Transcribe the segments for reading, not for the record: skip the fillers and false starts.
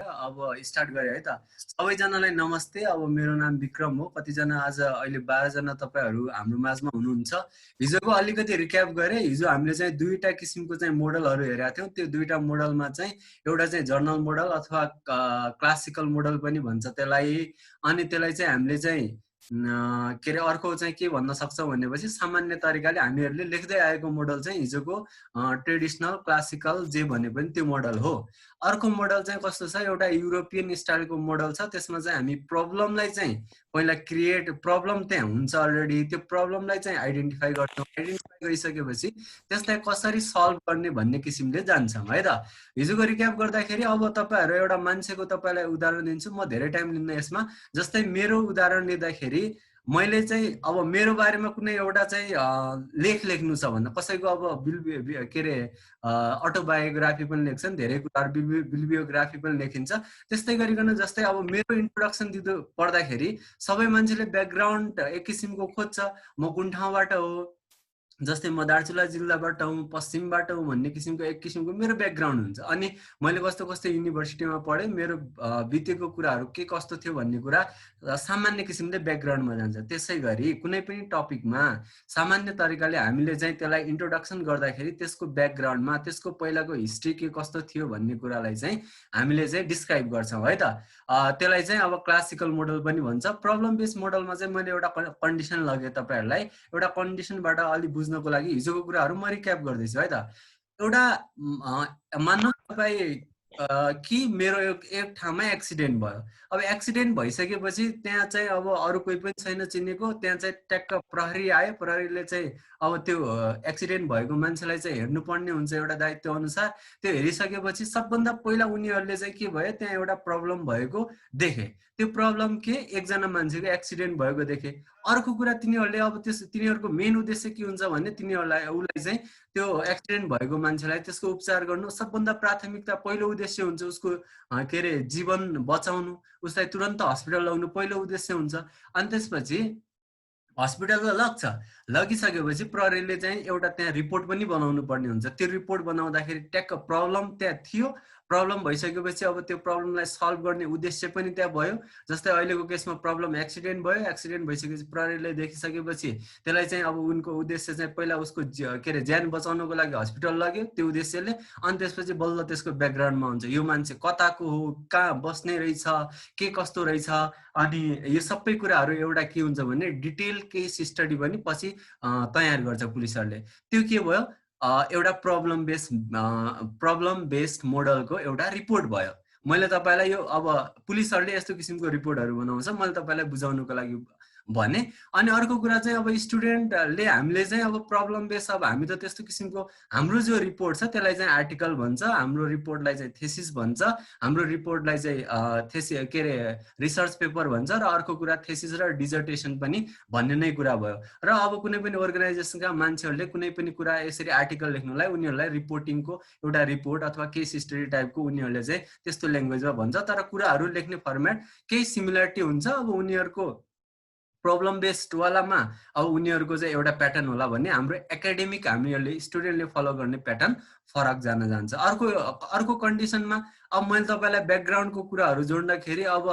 अब स्टार्ट गरे है त। सबैजनालाई नमस्ते। अब मेरो नाम विक्रम हो। कतिजना आज अहिले 12 जना तपाईहरु हाम्रो माझमा हुनुहुन्छ। हिजोको अलिकति रिक्याप गरे। हिजो हामीले चाहिँ दुईटा किसिमको चाहिँ मोडलहरु हेरेका थियौं। त्यो दुईटा मोडलमा चाहिँ एउटा चाहिँ जर्नल मोडल अथवा क्लासिकल मोडल पनि भन्छ त्यसलाई। अनि त्यसलाई चाहिँ हामीले चाहिँ के रे अर्को चाहिँ के भन्न सक्छौं भनेपछि सामान्य तरिकाले हामीहरुले लेख्दै आएको मोडल चाहिँ हिजोको ट्रेडिसनल क्लासिकल जे भने पनि त्यो मोडल हो। अर्को मोडल चाहिँ कस्तो छ, एउटा युरोपियन स्टाइलको मोडल छ। त्यसमा चाहिँ हामी प्रब्लमलाई चाहिँ पहिला क्रिएट, प्रब्लम त्यहाँ हुन्छ अलरेडी, त्यो प्रब्लमलाई चाहिँ आइडेन्टिफाई गर्छौं। आइडेन्टिफाई गरिसकेपछि त्यसलाई कसरी सल्भ गर्ने भन्ने किसिमले जान्छौं है त। हिजोको रिक्याप गर्दाखेरि अब तपाईहरु एउटा मान्छेको तपाईलाई उदाहरण दिन्छु। म धेरै टाइम लिन्न यसमा। जस्तै मेरो उदाहरण लिँदाखेरि मैले चाहिँ अब मेरो बारेमा कुनै एउटा चाहिँ लेख लेख्नु छ भन्दा कसैको अब के रे अटोबायोग्राफी पनि लेख्छन्, धेरै कुराहरु बिलियोग्राफी पनि लेखिन्छ। त्यस्तै गरिकन जस्तै अब मेरो इन्ट्रोडक्सन दिँदो पर्दाखेरि सबै मान्छेले ब्याकग्राउन्ड एक किसिमको खोज्छ। म कुन ठाउँबाट हो, जस्तै म दार्चुला जिल्लाबाट हुँ, पश्चिमबाट हुँ भन्ने किसिमको एक किसिमको मेरो ब्याकग्राउन्ड हुन्छ। अनि मैले कस्तो कस्तो युनिभर्सिटीमा पढे, मेरो बितेको कुराहरु के कस्तो थियो भन्ने कुरा सामान्य किसिमले ब्याकग्राउन्डमा जान्छ। त्यसैगरी कुनै पनि टपिकमा सामान्य तरिकाले हामीले चाहिँ त्यसलाई इन्ट्रोडक्सन गर्दाखेरि त्यसको ब्याकग्राउन्डमा त्यसको पहिलाको हिस्ट्री के कस्तो थियो भन्ने कुरालाई चाहिँ हामीले चाहिँ डिस्क्राइब गर्छौं है त। त्यसलाई चाहिँ अब क्लासिकल मोडल पनि भन्छ। प्रब्लम बेस्ड मोडलमा चाहिँ मैले एउटा कन्डिसन लगे तपाईहरुलाई। एउटा कन्डिसनबाट अलि बुझ्नको लागि हिजोको कुराहरु म रिक्याप गर्दैछु है त। एउटा मान्नु तपाई कि मेरो एक ठाउँमा एक्सिडेन्ट भयो। अब एक्सिडेन्ट भइसकेपछि त्यहाँ चाहिँ अब अरु कोही पनि छैन चिनेको, त्यहाँ चाहिँ ट्याक्क प्रहरी आयो। प्रहरीले चाहिँ अब त्यो एक्सिडेन्ट भएको मान्छेलाई चाहिँ हेर्नु पर्ने हुन्छ एउटा दायित्व अनुसार। त्यो हेरिसकेपछि सबभन्दा पहिला उनीहरुले चाहिँ के भयो, त्यहाँ एउटा प्रब्लम भएको देखे। त्यो प्रब्लम के, एकजना मान्छेको एक्सिडेन्ट भएको देखे। अर्को कुरा तिनीहरुले अब तिनीहरुको मेन उद्देश्य के हुन्छ भने तिनीहरुलाई उलाई चाहिँ त्यो एक्सिडेन्ट भएको मान्छेलाई त्यसको उपचार गर्नु सबभन्दा प्राथमिकता पहिलो उद्देश्य हुन्छ। उसको के रे जीवन बचाउनु, उसलाई तुरन्त हस्पिटल लग्नु पहिलो उद्देश्य हुन्छ। अनि त्यसपछि हस्पिटल लग्छ। लगिसकेपछि प्रहरीले चाहिँ एउटा त्यहाँ रिपोर्ट पनि बनाउनु पर्ने हुन्छ। त्यो रिपोर्ट बनाउँदाखेरि ट्याक्क प्रब्लम त्यहाँ थियो। प्रब्लम भइसकेपछि अब त्यो प्रब्लमलाई सल्भ गर्ने उद्देश्य पनि त्यहाँ भयो। जस्तै अहिलेको केसमा प्रब्लम एक्सिडेन्ट भयो। एक्सिडेन्ट भइसकेपछि प्रहरीले देखिसकेपछि त्यसलाई चाहिँ अब उनको उद्देश्य चाहिँ पहिला उसको के रे ज्यान बचाउनको लागि हस्पिटल लग्यो त्यो उद्देश्यले। अनि त्यसपछि बल्ल त्यसको ब्याकग्राउन्डमा हुन्छ यो मान्छे कताको हो, कहाँ बस्ने रहेछ, के कस्तो रहेछ। अनि यो सबै कुराहरु एउटा के हुन्छ भने डिटेल केस स्टडी पनि पछि तयार गर्छ पुलिसहरुले। त्यो के भयो, एउटा प्रब्लम बेस्ड मोडलको एउटा रिपोर्ट भयो। मैले तपाईलाई यो अब पुलिसहरुले यस्तो किसिमको रिपोर्टहरु बनाउँछ, मैले तपाईलाई बुझाउनको लागि भने। अनि अर्को कुरा चाहिँ अब स्टुडेन्टले हामीले चाहिँ अब प्रब्लम बेस, अब हामी त त्यस्तो किसिमको हाम्रो जो रिपोर्ट छ त्यसलाई चाहिँ आर्टिकल भन्छ, हाम्रो रिपोर्टलाई चाहिँ थेसिस भन्छ, हाम्रो रिपोर्टलाई चाहिँ के रे रिसर्च पेपर भन्छ। र अर्को कुरा थेसिस र डिजर्टेसन पनि भन्ने नै कुरा भयो। र अब कुनै पनि अर्गनाइजेसनका मान्छेहरुले कुनै पनि कुरा यसरी आर्टिकल लेख्नुलाई उनीहरुलाई रिपोर्टिङको एउटा रिपोर्ट अथवा केस स्टडी टाइपको उनीहरुले चाहिँ त्यस्तो ल्याङ्ग्वेजमा भन्छ। तर कुराहरु लेख्ने फर्मेट केही सिमिलरिटी हुन्छ। अब उनीहरुको प्रब्लम बेस्ड वालामा अब उनीहरुको चाहिँ एउटा प्याटर्न होला भने हाम्रो एकाडेमिक हामीहरुले स्टुडेन्टले फलो गर्ने प्याटर्न फरक जान्छ। अर्को कन्डिसनमा अब मैले तपाईलाई ब्याकग्राउन्डको कुराहरु जोड्दाखेरि अब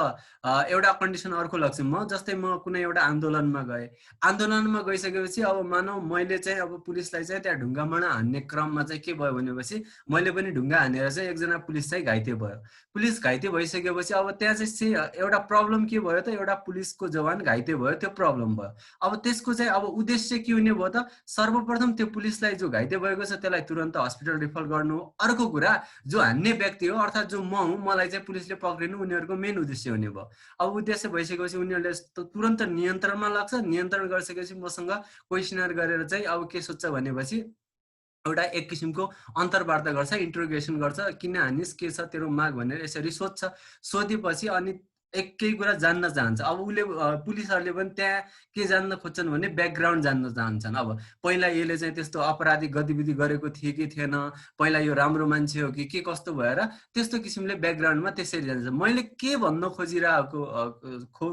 एउटा कन्डिसन अर्को लाग्छ। जस्तै म कुनै एउटा आन्दोलनमा गए। आन्दोलनमा गइसकेपछि अब मानौ मैले चाहिँ अब पुलिसलाई चाहिँ त्यहाँ ढुङ्गामाडा हान्ने क्रममा चाहिँ के भयो भनेपछि मैले पनि ढुङ्गा हानेर चाहिँ एकजना पुलिस चाहिँ घाइते भयो। पुलिस घाइते भइसकेपछि अब त्यहाँ चाहिँ एउटा प्रब्लम के भयो त, एउटा पुलिसको जवान घाइते भयो, त्यो प्रब्लम भयो। अब त्यसको चाहिँ अब उद्देश्य के हुने भयो त, सर्वप्रथम त्यो पुलिसलाई जो घाइते भएको छ त्यसलाई तुरन्त हस्पिटल रिफर गर्नु। अर्को कुरा जो हान्ने व्यक्ति हो अर्थात जो म हुँ, मलाई चाहिँ पुलिसले पक्रिनु उनीहरुको मेन उद्देश्य हुने भयो। अब उद्देश्य भइसकेपछि उनीहरुले तुरन्त नियन्त्रणमा लाग्छ। नियन्त्रण गरिसकेपछि मसँग क्वेशनर गरेर चाहिँ अब के सोध्छ भनेपछि एउटा एक किसिमको अन्तर्वार्ता गर्छ, इन्ट्रोगेसन गर्छ। किन हानिस, के छ तेरो माग भनेर यसरी सोध्छ। सोधेपछि अनि केही कुरा जान्न चाहन्छ। अब उले पुलिसहरुले पनि त्यहाँ के जान्न खोज्छन् भने ब्याकग्राउन्ड जान्न चाहन्छन्। अब पहिला यसले चाहिँ त्यस्तो अपराधिक गतिविधि गरेको थियो कि थिएन, पहिला यो राम्रो मान्छे हो कि के कस्तो भएर त्यस्तो किसिमले ब्याकग्राउन्डमा त्यसरी जान्छ। मैले के भन्न खोजिरहेको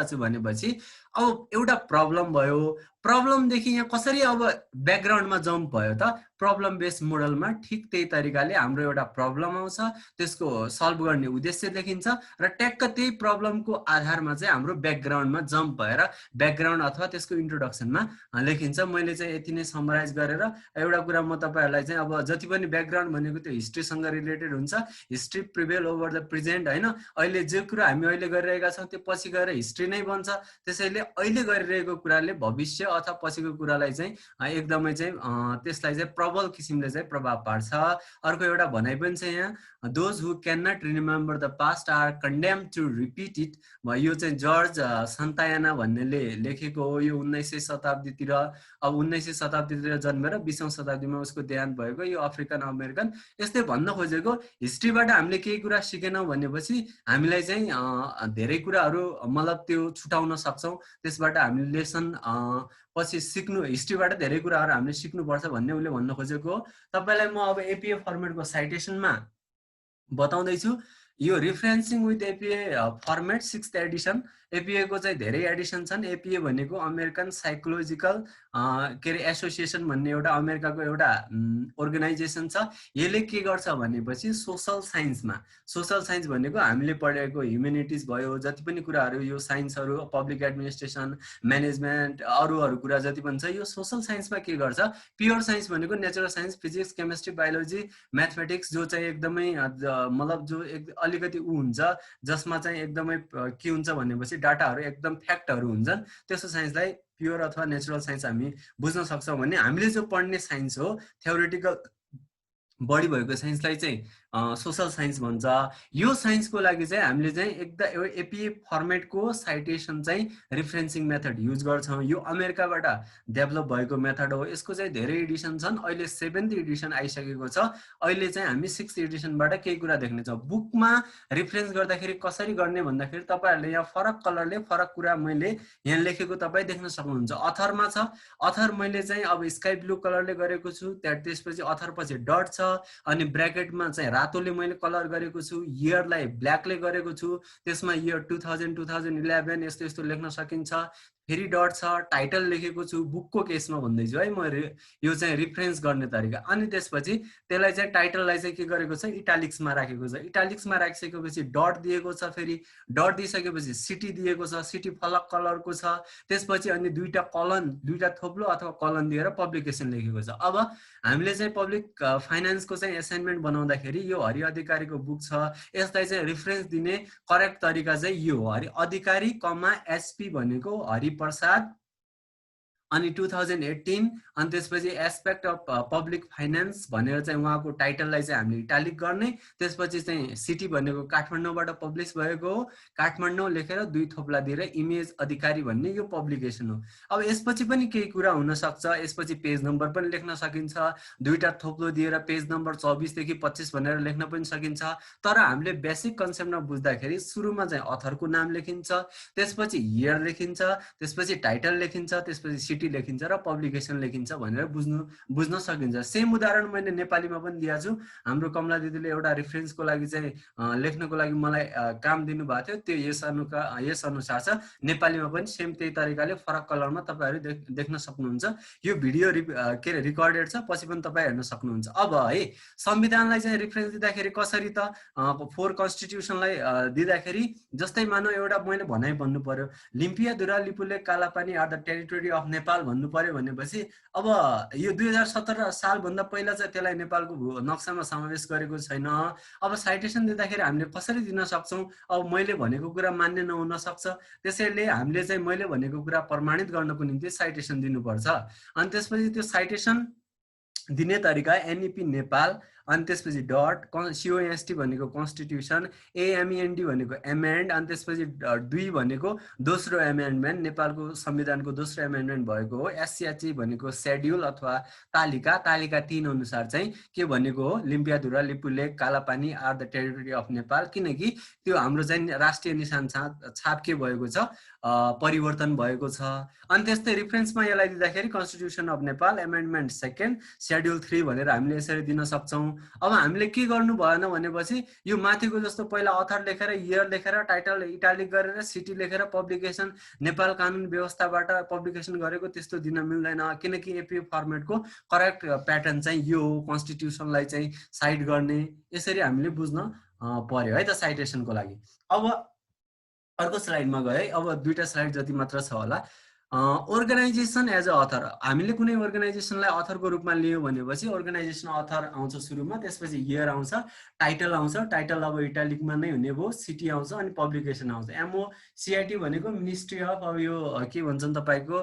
छु भनेपछि अब एउटा प्रब्लम भयो, प्रब्लमदेखि यहाँ कसरी अब ब्याकग्राउन्डमा जम्प भयो त, प्रब्लम बेस्ड मोडलमा ठिक त्यही तरिकाले हाम्रो एउटा प्रब्लम आउँछ, त्यसको सल्भ गर्ने उद्देश्य लेखिन्छ र ट्याक्क त्यही प्रब्लमको आधारमा चाहिँ हाम्रो ब्याकग्राउन्डमा जम्प भएर ब्याकग्राउन्ड अथवा त्यसको इन्ट्रोडक्सनमा लेखिन्छ। मैले चाहिँ यति नै समराइज गरेर एउटा कुरा म तपाईँहरूलाई चाहिँ अब जति पनि ब्याकग्राउन्ड भनेको त्यो हिस्ट्रीसँग रिलेटेड हुन्छ, history prevail over the present होइन। अहिले जे कुरा हामी अहिले गरिरहेका छौँ त्यो पछि गएर हिस्ट्री नै बन्छ, त्यसैले अहिले गरिरहेको कुराले भविष्य अथवा पछिको कुरालाई चाहिँ एकदमै चाहिँ त्यसलाई चाहिँ प्रबल किसिमले चाहिँ प्रभाव पार्छ। अर्को एउटा भनाइ पनि छ यहाँ, those who can not remember the past are condemned to repeat it. यो चाहिँ जर्ज सन्तायाना भन्नेले लेखेको हो। यो 1900 शताब्दीतिर, अब 1900 शताब्दीतिर जन्मेर 20औं शताब्दीमा उसको देहान्त भएको, यो अफ्रिकन अमेरिकन। यस्तै भन्न खोजेको हिस्ट्रीबाट हामीले केही कुरा सिकेनौँ भनेपछि हामीलाई चाहिँ धेरै कुराहरू मतलब त्यो छुटाउन सक्छौँ, त्यसबाट हामीले लेसन पछि सिक्नु, हिस्ट्रीबाट धेरै कुराहरू हामीले सिक्नुपर्छ भन्ने उसले भन्न खोजेको हो। तपाईँलाई म अब एपिए फर्मेटको साइटेसनमा बताउँदैछु। यो रिफरेन्सिङ विथ एपिए फर्मेट 6th एडिसन। एपिए को चाहिँ धेरै एडिसन छन्। एपिए भनेको अमेरिकन साइकोलोजिकल के अरे एसोसिएसन भन्ने एउटा अमेरिकाको एउटा अर्गनाइजेसन छ। यसले के गर्छ भनेपछि सोसल साइन्समा, सोसल साइन्स भनेको हामीले पढेको ह्युमेनिटिज भयो, जति पनि कुराहरू यो साइन्सहरू, पब्लिक एडमिनिस्ट्रेसन, म्यानेजमेन्ट, अरू कुरा जति पनि छ, यो सोसल साइन्समा के गर्छ, प्योर साइन्स भनेको natural science, physics, chemistry, biology, mathematics, जो चाहिँ एकदमै मतलब जो अलिकति हुन्छ, जसमा चाहिँ एकदमै के हुन्छ भनेपछि डाटाहरू एकदम फ्याक्टहरू हुन्छन्, त्यस्तो साइन्सलाई प्योर अथवा नेचुरल साइन्स हामी बुझ्न सक्छौँ भने हामीले जो पढ्ने साइन्स हो, थ्योरिटिकल बढी भएको साइन्सलाई चाहिँ सोसल साइन्स भन्छ। यो साइन्सको लागि चाहिँ हामीले चाहिँ एकदम एपिए फर्मेटको साइटेसन चाहिँ रिफरेन्सिङ मेथड युज गर्छौँ। यो अमेरिकाबाट डेभलप भएको मेथड हो। यसको चाहिँ धेरै एडिसन छन्, अहिले 7th एडिसन आइसकेको छ। अहिले चाहिँ हामी 6th एडिसनबाट केही कुरा देख्नेछौँ। बुकमा रिफरेन्स गर्दाखेरि कसरी गर्ने भन्दाखेरि तपाईँहरूले यहाँ फरक कलरले फरक कुरा मैले यहाँ लेखेको तपाईँ देख्न सक्नुहुन्छ। अथरमा छ, अथर मैले चाहिँ अब स्काई ब्लू कलरले गरेको छु, त्यसपछि अथर पछि डट छ, अनि ब्र्याकेटमा चाहिँ रातोले मैले कलर गरेको छु, इयरलाई ब्ल्याकले गरेको छु, त्यसमा इयर 2000 2011 यस्तो यस्तो लेख्न सकिन्छ। फेरि डट छ, टाइटल लेखेको छु, बुकको केसमा भन्दैछु है म, यो चाहिँ रिफरेन्स गर्ने तरिका। अनि त्यसपछि त्यसलाई चाहिँ टाइटललाई चाहिँ के गरेको छ, इटालिक्समा राखेको छ। इटालिक्समा राखिसकेपछि डट दिएको छ, फेरि डट दिइसकेपछि सिटी दिएको छ, सिटी फलक कलरको छ, त्यसपछि अनि दुईटा कलन, दुईटा थोप्लो अथवा कलन दिएर पब्लिकेसन लेखेको छ। अब हामीले चाहिँ पब्लिक फाइनेन्सको चाहिँ एसाइनमेन्ट बनाउँदाखेरि यो हरि अधिकारीको बुक छ, यसलाई चाहिँ रिफरेन्स दिने करेक्ट तरिका चाहिँ यो हो, हरि अधिकारी कमा एसपी भनेको हरि प्रसाद, अनि 2018, अनि त्यसपछि एस्पेक्ट अफ पब्लिक फाइनेन्स भनेर चाहिँ उहाँको टाइटललाई चाहिँ हामीले इटालिक गर्ने। त्यसपछि चाहिँ सिटी भनेको काठमाडौँबाट पब्लिस भएको हो, काठमाडौँ लेखेर दुई थोप्ला दिएर इमेज अधिकारी भन्ने यो पब्लिकेसन हो। अब यसपछि पनि केही कुरा हुनसक्छ, यसपछि पेज नम्बर पनि लेख्न सकिन्छ, दुईटा थोप्लो दिएर पेज नम्बर 24 देखि 25 भनेर लेख्न पनि सकिन्छ। तर हामीले बेसिक कन्सेप्टमा बुझ्दाखेरि सुरुमा चाहिँ अथरको नाम लेखिन्छ, त्यसपछि इयर लेखिन्छ, त्यसपछि टाइटल लेखिन्छ, त्यसपछि सिटी लेखिन्छ र पब्लिकेसन लेखिन्छ भनेर बुझ्न सकिन्छ। सेम उदाहरण मैले नेपालीमा पनि दिएको छु। हाम्रो कमला दिदीले एउटा रिफरेन्सको लागि चाहिँ लेख्नको लागि मलाई काम दिनुभएको थियो, त्यो यस अनुसार छ। नेपालीमा पनि सेम त्यही तरिकाले फरक कलरमा तपाईँहरू देख्न सक्नुहुन्छ। यो भिडियो के अरे रिकर्डेड छ, पछि पनि तपाईँ हेर्न सक्नुहुन्छ। अब है, संविधानलाई चाहिँ रिफरेन्स दिँदाखेरि कसरी त 4 कन्स्टिट्युसनलाई दिँदाखेरि जस्तै मानौ एउटा मैले भनाइ भन्नु पर्यो, Limpiyadhura Lipulekh Kalapani are the territory of Nepal भन्नु पर्यो भनेपछि अब यो 2017 सालभन्दा पहिला चाहिँ त्यसलाई नेपालको नक्सामा समावेश गरेको छैन। अब साइटेसन दिँदाखेरि हामीले कसरी दिन सक्छौँ? अब मैले भनेको कुरा मान्य नहुन सक्छ, त्यसैले हामीले चाहिँ मैले भनेको कुरा प्रमाणित गर्नको निम्ति साइटेसन दिनुपर्छ। अनि त्यसपछि त्यो साइटेसन दिने तरिका एनइपी नेपाल, अनि त्यसपछि डट, सिओएसटी भनेको कन्स्टिट्युसन, एएमइएनडी भनेको एमेन्ड, अनि त्यसपछि 2 भनेको दोस्रो एमेन्डमेन्ट, नेपालको संविधानको दोस्रो एमेन्डमेन्ट भएको हो। एससिएचई भनेको सेड्युल अथवा तालिका, तालिका 3 अनुसार चाहिँ के भनेको हो, Limpiyadhura Lipulekh Kalapani are the territory of Nepal, किनकि त्यो हाम्रो चाहिँ राष्ट्रिय निशान छाप के भएको छ, परिवर्तन भएको छ। अनि त्यस्तै रिफरेन्समा यसलाई दिँदाखेरि constitution of Nepal amendment 2nd, schedule 3 भनेर हामीले यसरी दिन सक्छौँ। अब हामीले के गर्नु भएन भनेपछि यो माथिको जस्तो पहिला अथर लेखेर इयर लेखेर टाइटल इटालिक गरेर सिटी लेखेर पब्लिकेसन नेपाल कानुन व्यवस्थाबाट पब्लिकेसन गरेको त्यस्तो दिन मिल्दैन, किनकि एपी फर्मेटको करेक्ट प्याटर्न चाहिँ यो हो, कन्स्टिट्युसनलाई चाहिँ साइट गर्ने, यसरी हामीले बुझ्न पर्यो है त साइटेसनको लागि। अब अर्को स्लाइडमा गए, अब दुईटा स्लाइड जति मात्र छ होला। अर्गनाइजेसन एज अ अथर, हामीले कुनै अर्गनाइजेसनलाई अथरको रूपमा लियो भनेपछि अर्गनाइजेसन अथर आउँछ सुरुमा, त्यसपछि इयर आउँछ, टाइटल आउँछ, टाइटल अब इटालिकमा नै हुने भयो, सिटी आउँछ अनि पब्लिकेसन आउँछ। एमओसिआइटी भनेको मिनिस्ट्री अफ, अब यो के भन्छन् तपाईँको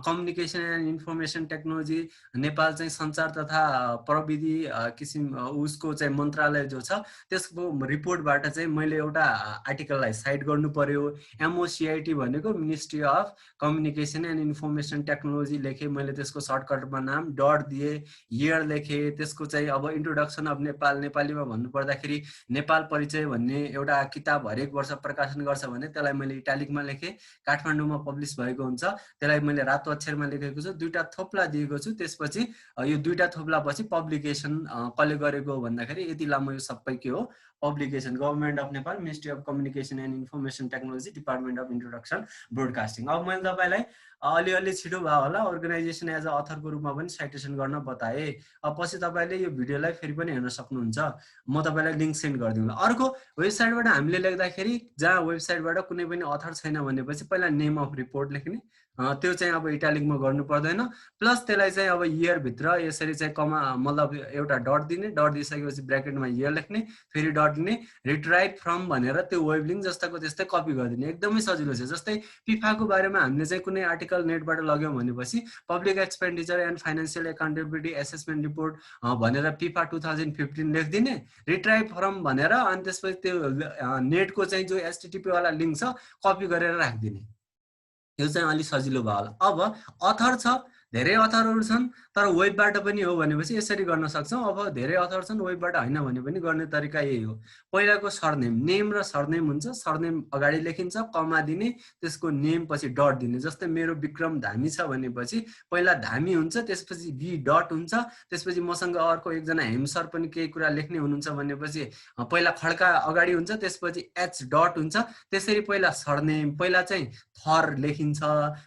communication and information technology, Nepal चाहिँ सञ्चार तथा प्रविधि किसिम उसको चाहिँ मन्त्रालय जो छ त्यसको रिपोर्टबाट चाहिँ मैले एउटा आर्टिकललाई साइट गर्नु पर्यो। एमओसिआइटी भनेको ministry of communication and information technology लेखेँ मैले, त्यसको सर्टकटमा नाम डट दिए, इयर लेखेँ, त्यसको चाहिँ अब इन्ट्रोडक्सन अफ नेपाल, नेपालीमा भन्नुपर्दाखेरि नेपाल परिचय भन्ने एउटा किताब हरेक वर्ष प्रकाशन गर्छ भने त्यसलाई मैले इटालिकमा लेखेँ, काठमाडौँमा पब्लिस भएको हुन्छ, त्यसलाई मैले रातो अक्षरमा लेखेको छु, दुईटा थोप्ला दिएको छु, त्यसपछि यो दुईटा थोप्ला पछि पब्लिकेसन कसले गरेको भन्दाखेरि यति लामो यो सबै के हो publication, government of Nepal, ministry of communication and information technology, department of introduction broadcasting. अब मैले तपाईँलाई अलिअलि छिटो भयो होला अर्गनाइजेसन एज अ अथरको रूपमा पनि साइटेसन गर्न बताएँ। अब पछि तपाईँले यो भिडियोलाई फेरि पनि हेर्न सक्नुहुन्छ, म तपाईँलाई लिङ्क सेन्ड गरिदिउँला। अर्को वेबसाइटबाट हामीले लेख्दाखेरि जहाँ वेबसाइटबाट कुनै पनि अथर छैन भनेपछि पहिला नेम अफ रिपोर्ट लेख्ने, त्यो चाहिँ अब इटालिकमा गर्नु पर्दैन, प्लस त्यसलाई चाहिँ अब इयरभित्र यसरी चाहिँ कमा मतलब एउटा डट दिने, डट दिइसकेपछि ब्र्याकेटमा इयर लेख्ने, फेरि डट दिने, रिट्राइभ फ्रम भनेर त्यो वेब लिङ्क जस्ताको त्यस्तै कपी गरिदिने, एकदमै सजिलो छ। जस्तै फिफाको बारेमा हामीले चाहिँ कुनै आर्टिकल नेटबाट लग्यौँ भनेपछि public expenditure and financial accountability assessment report भनेर फिफा 2015 लेखिदिने, रिट्राइभ फ्रम भनेर, अनि त्यसपछि त्यो नेटको चाहिँ जो एचटिटिपी वाला लिङ्क छ कपी गरेर राखिदिने, यो चाहिँ अलि सजिलो भयो होला। अब अथर छ, धेरै अथरहरू छन् तर वेबबाट पनि हो भनेपछि यसरी गर्न सक्छौँ। अब धेरै अथर छन् वेबबाट होइन भने पनि गर्ने तरिका यही हो। पहिलाको सरनेम, नेम र सरनेम हुन्छ, सरनेम अगाडि लेखिन्छ, कमा दिने, त्यसको नेम पछि डट दिने। जस्तै मेरो विक्रम धामी छ भनेपछि पहिला धामी हुन्छ, त्यसपछि बी डट हुन्छ, त्यसपछि मसँग अर्को एकजना हेमसर पनि केही कुरा लेख्ने हुनुहुन्छ भनेपछि पहिला खड्का अगाडि हुन्छ, त्यसपछि एच डट हुन्छ, त्यसरी पहिला सरनेम, पहिला चाहिँ थर लेखिन्छ,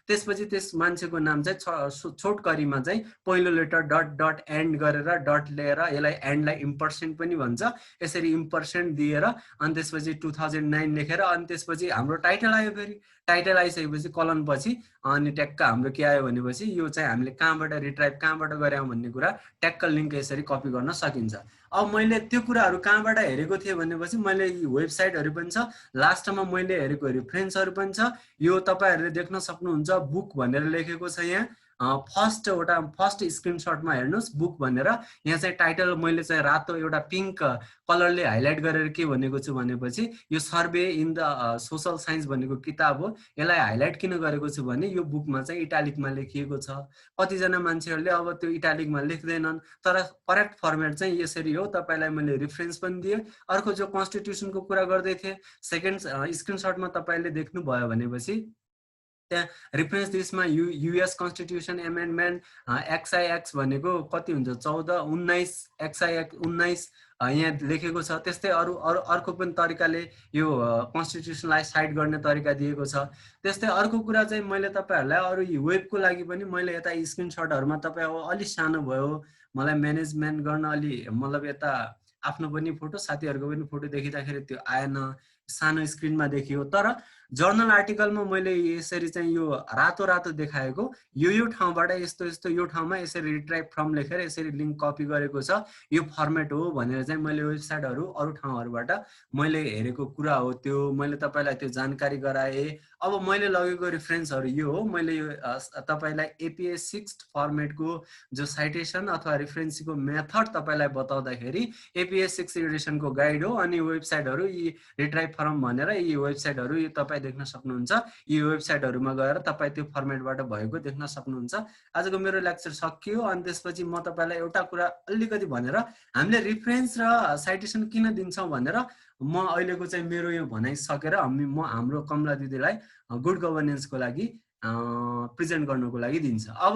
त्यसपछि त्यस मान्छेको नाम चाहिँ छोटकरीमा चाहिँ पहिलो लेटर डट डट एन्ड गरेर डट लिएर, यसलाई एन्डलाई इम्पर्सेन्ट पनि भन्छ, यसरी इम्पर्सेन्ट दिएर अनि त्यसपछि 2009 लेखेर, अनि त्यसपछि हाम्रो टाइटल आयो, फेरि टाइटल आइसकेपछि कलन पछि अनि ट्याक्क हाम्रो के आयो भनेपछि यो चाहिँ हामीले कहाँबाट रिट्राइभ कहाँबाट गऱ्यौँ भन्ने कुरा ट्याक्क लिङ्क यसरी कपी गर्न सकिन्छ। अब मैले त्यो कुराहरू कहाँबाट हेरेको थिएँ भनेपछि मैले वेबसाइटहरू पनि छ, लास्टमा मैले हेरेको रेफरेन्सहरू पनि छ, यो तपाईँहरूले देख्न सक्नुहुन्छ, बुक भनेर लेखेको छ यहाँ, फर्स्ट स्क्रिनसटमा हेर्नुहोस् बुक भनेर, यहाँ चाहिँ टाइटल मैले चाहिँ रातो एउटा पिङ्क कलरले हाइलाइट गरेर के भनेको छु भनेपछि यो survey in the social science भनेको किताब हो, यसलाई हाइलाइट किन गरेको छु भने यो बुकमा चाहिँ इटालिकमा लेखिएको छ। कतिजना मान्छेहरूले अब त्यो इटालिकमा लेख्दैनन्, तर करेक्ट फर्मेट चाहिँ यसरी हो, तपाईँलाई मैले रिफरेन्स पनि दिएँ। अर्को जो कन्स्टिट्युसनको कुरा गर्दै थिएँ, सेकेन्ड स्क्रिनसटमा तपाईँले देख्नुभयो भनेपछि त्यहाँ रिफरेन्स लिस्टमा युएस कन्स्टिट्युसन एमेन्डमेन्ट XIX भनेको कति हुन्छ 14, 19 XIX 19 यहाँ लेखेको छ। त्यस्तै अर्को पनि तरिकाले यो कन्स्टिट्युसनलाई साइड गर्ने तरिका दिएको छ। त्यस्तै अर्को कुरा चाहिँ मैले तपाईँहरूलाई अरू वेबको लागि पनि मैले यता स्क्रिनसटहरूमा तपाईँ अलि सानो भयो, मलाई म्यानेजमेन्ट गर्न अलि मतलब यता आफ्नो पनि फोटो साथीहरूको पनि फोटो देखिँदाखेरि त्यो आएन, सानो स्क्रिनमा देखियो। तर जर्नल आर्टिकलमा मैले यसरी चाहिँ यो रातो रातो देखाएको, यो ठाउँबाट यस्तो यस्तो यो ठाउँमा यसरी रिट्राइभ फ्रम लेखेर यसरी लिङ्क कपी गरेको छ, यो फर्मेट हो भनेर चाहिँ मैले वेबसाइटहरू अरू ठाउँहरूबाट मैले हेरेको कुरा हो, त्यो मैले तपाईँलाई त्यो जानकारी गराएँ। अब मैले लगेको रेफरेन्सहरू यो हो, मैले यो तपाईँलाई APA 6 फर्मेटको जो साइटेसन अथवा रेफरेन्सको मेथड तपाईँलाई बताउँदाखेरि APA 6 एडिसनको गाइड हो, अनि वेबसाइटहरू यी रिट्राइभ फ्रम भनेर यी वेबसाइटहरू यो तपाईँ देख्न सक्नुहुन्छ। यी वेबसाइटहरूमा गएर तपाईँ त्यो फर्मेटबाट भएको देख्न सक्नुहुन्छ। आजको मेरो लेक्चर सकियो, अनि त्यसपछि म तपाईँलाई एउटा कुरा अलिकति भनेर हामीले रिफरेन्स र साइटेसन किन दिन्छौँ भनेर म अहिलेको चाहिँ मेरो यो भनाइ सकेर म हाम्रो कमला दिदीलाई गुड गभर्नेन्सको लागि प्रेजेन्ट गर्नको लागि दिन्छ। अब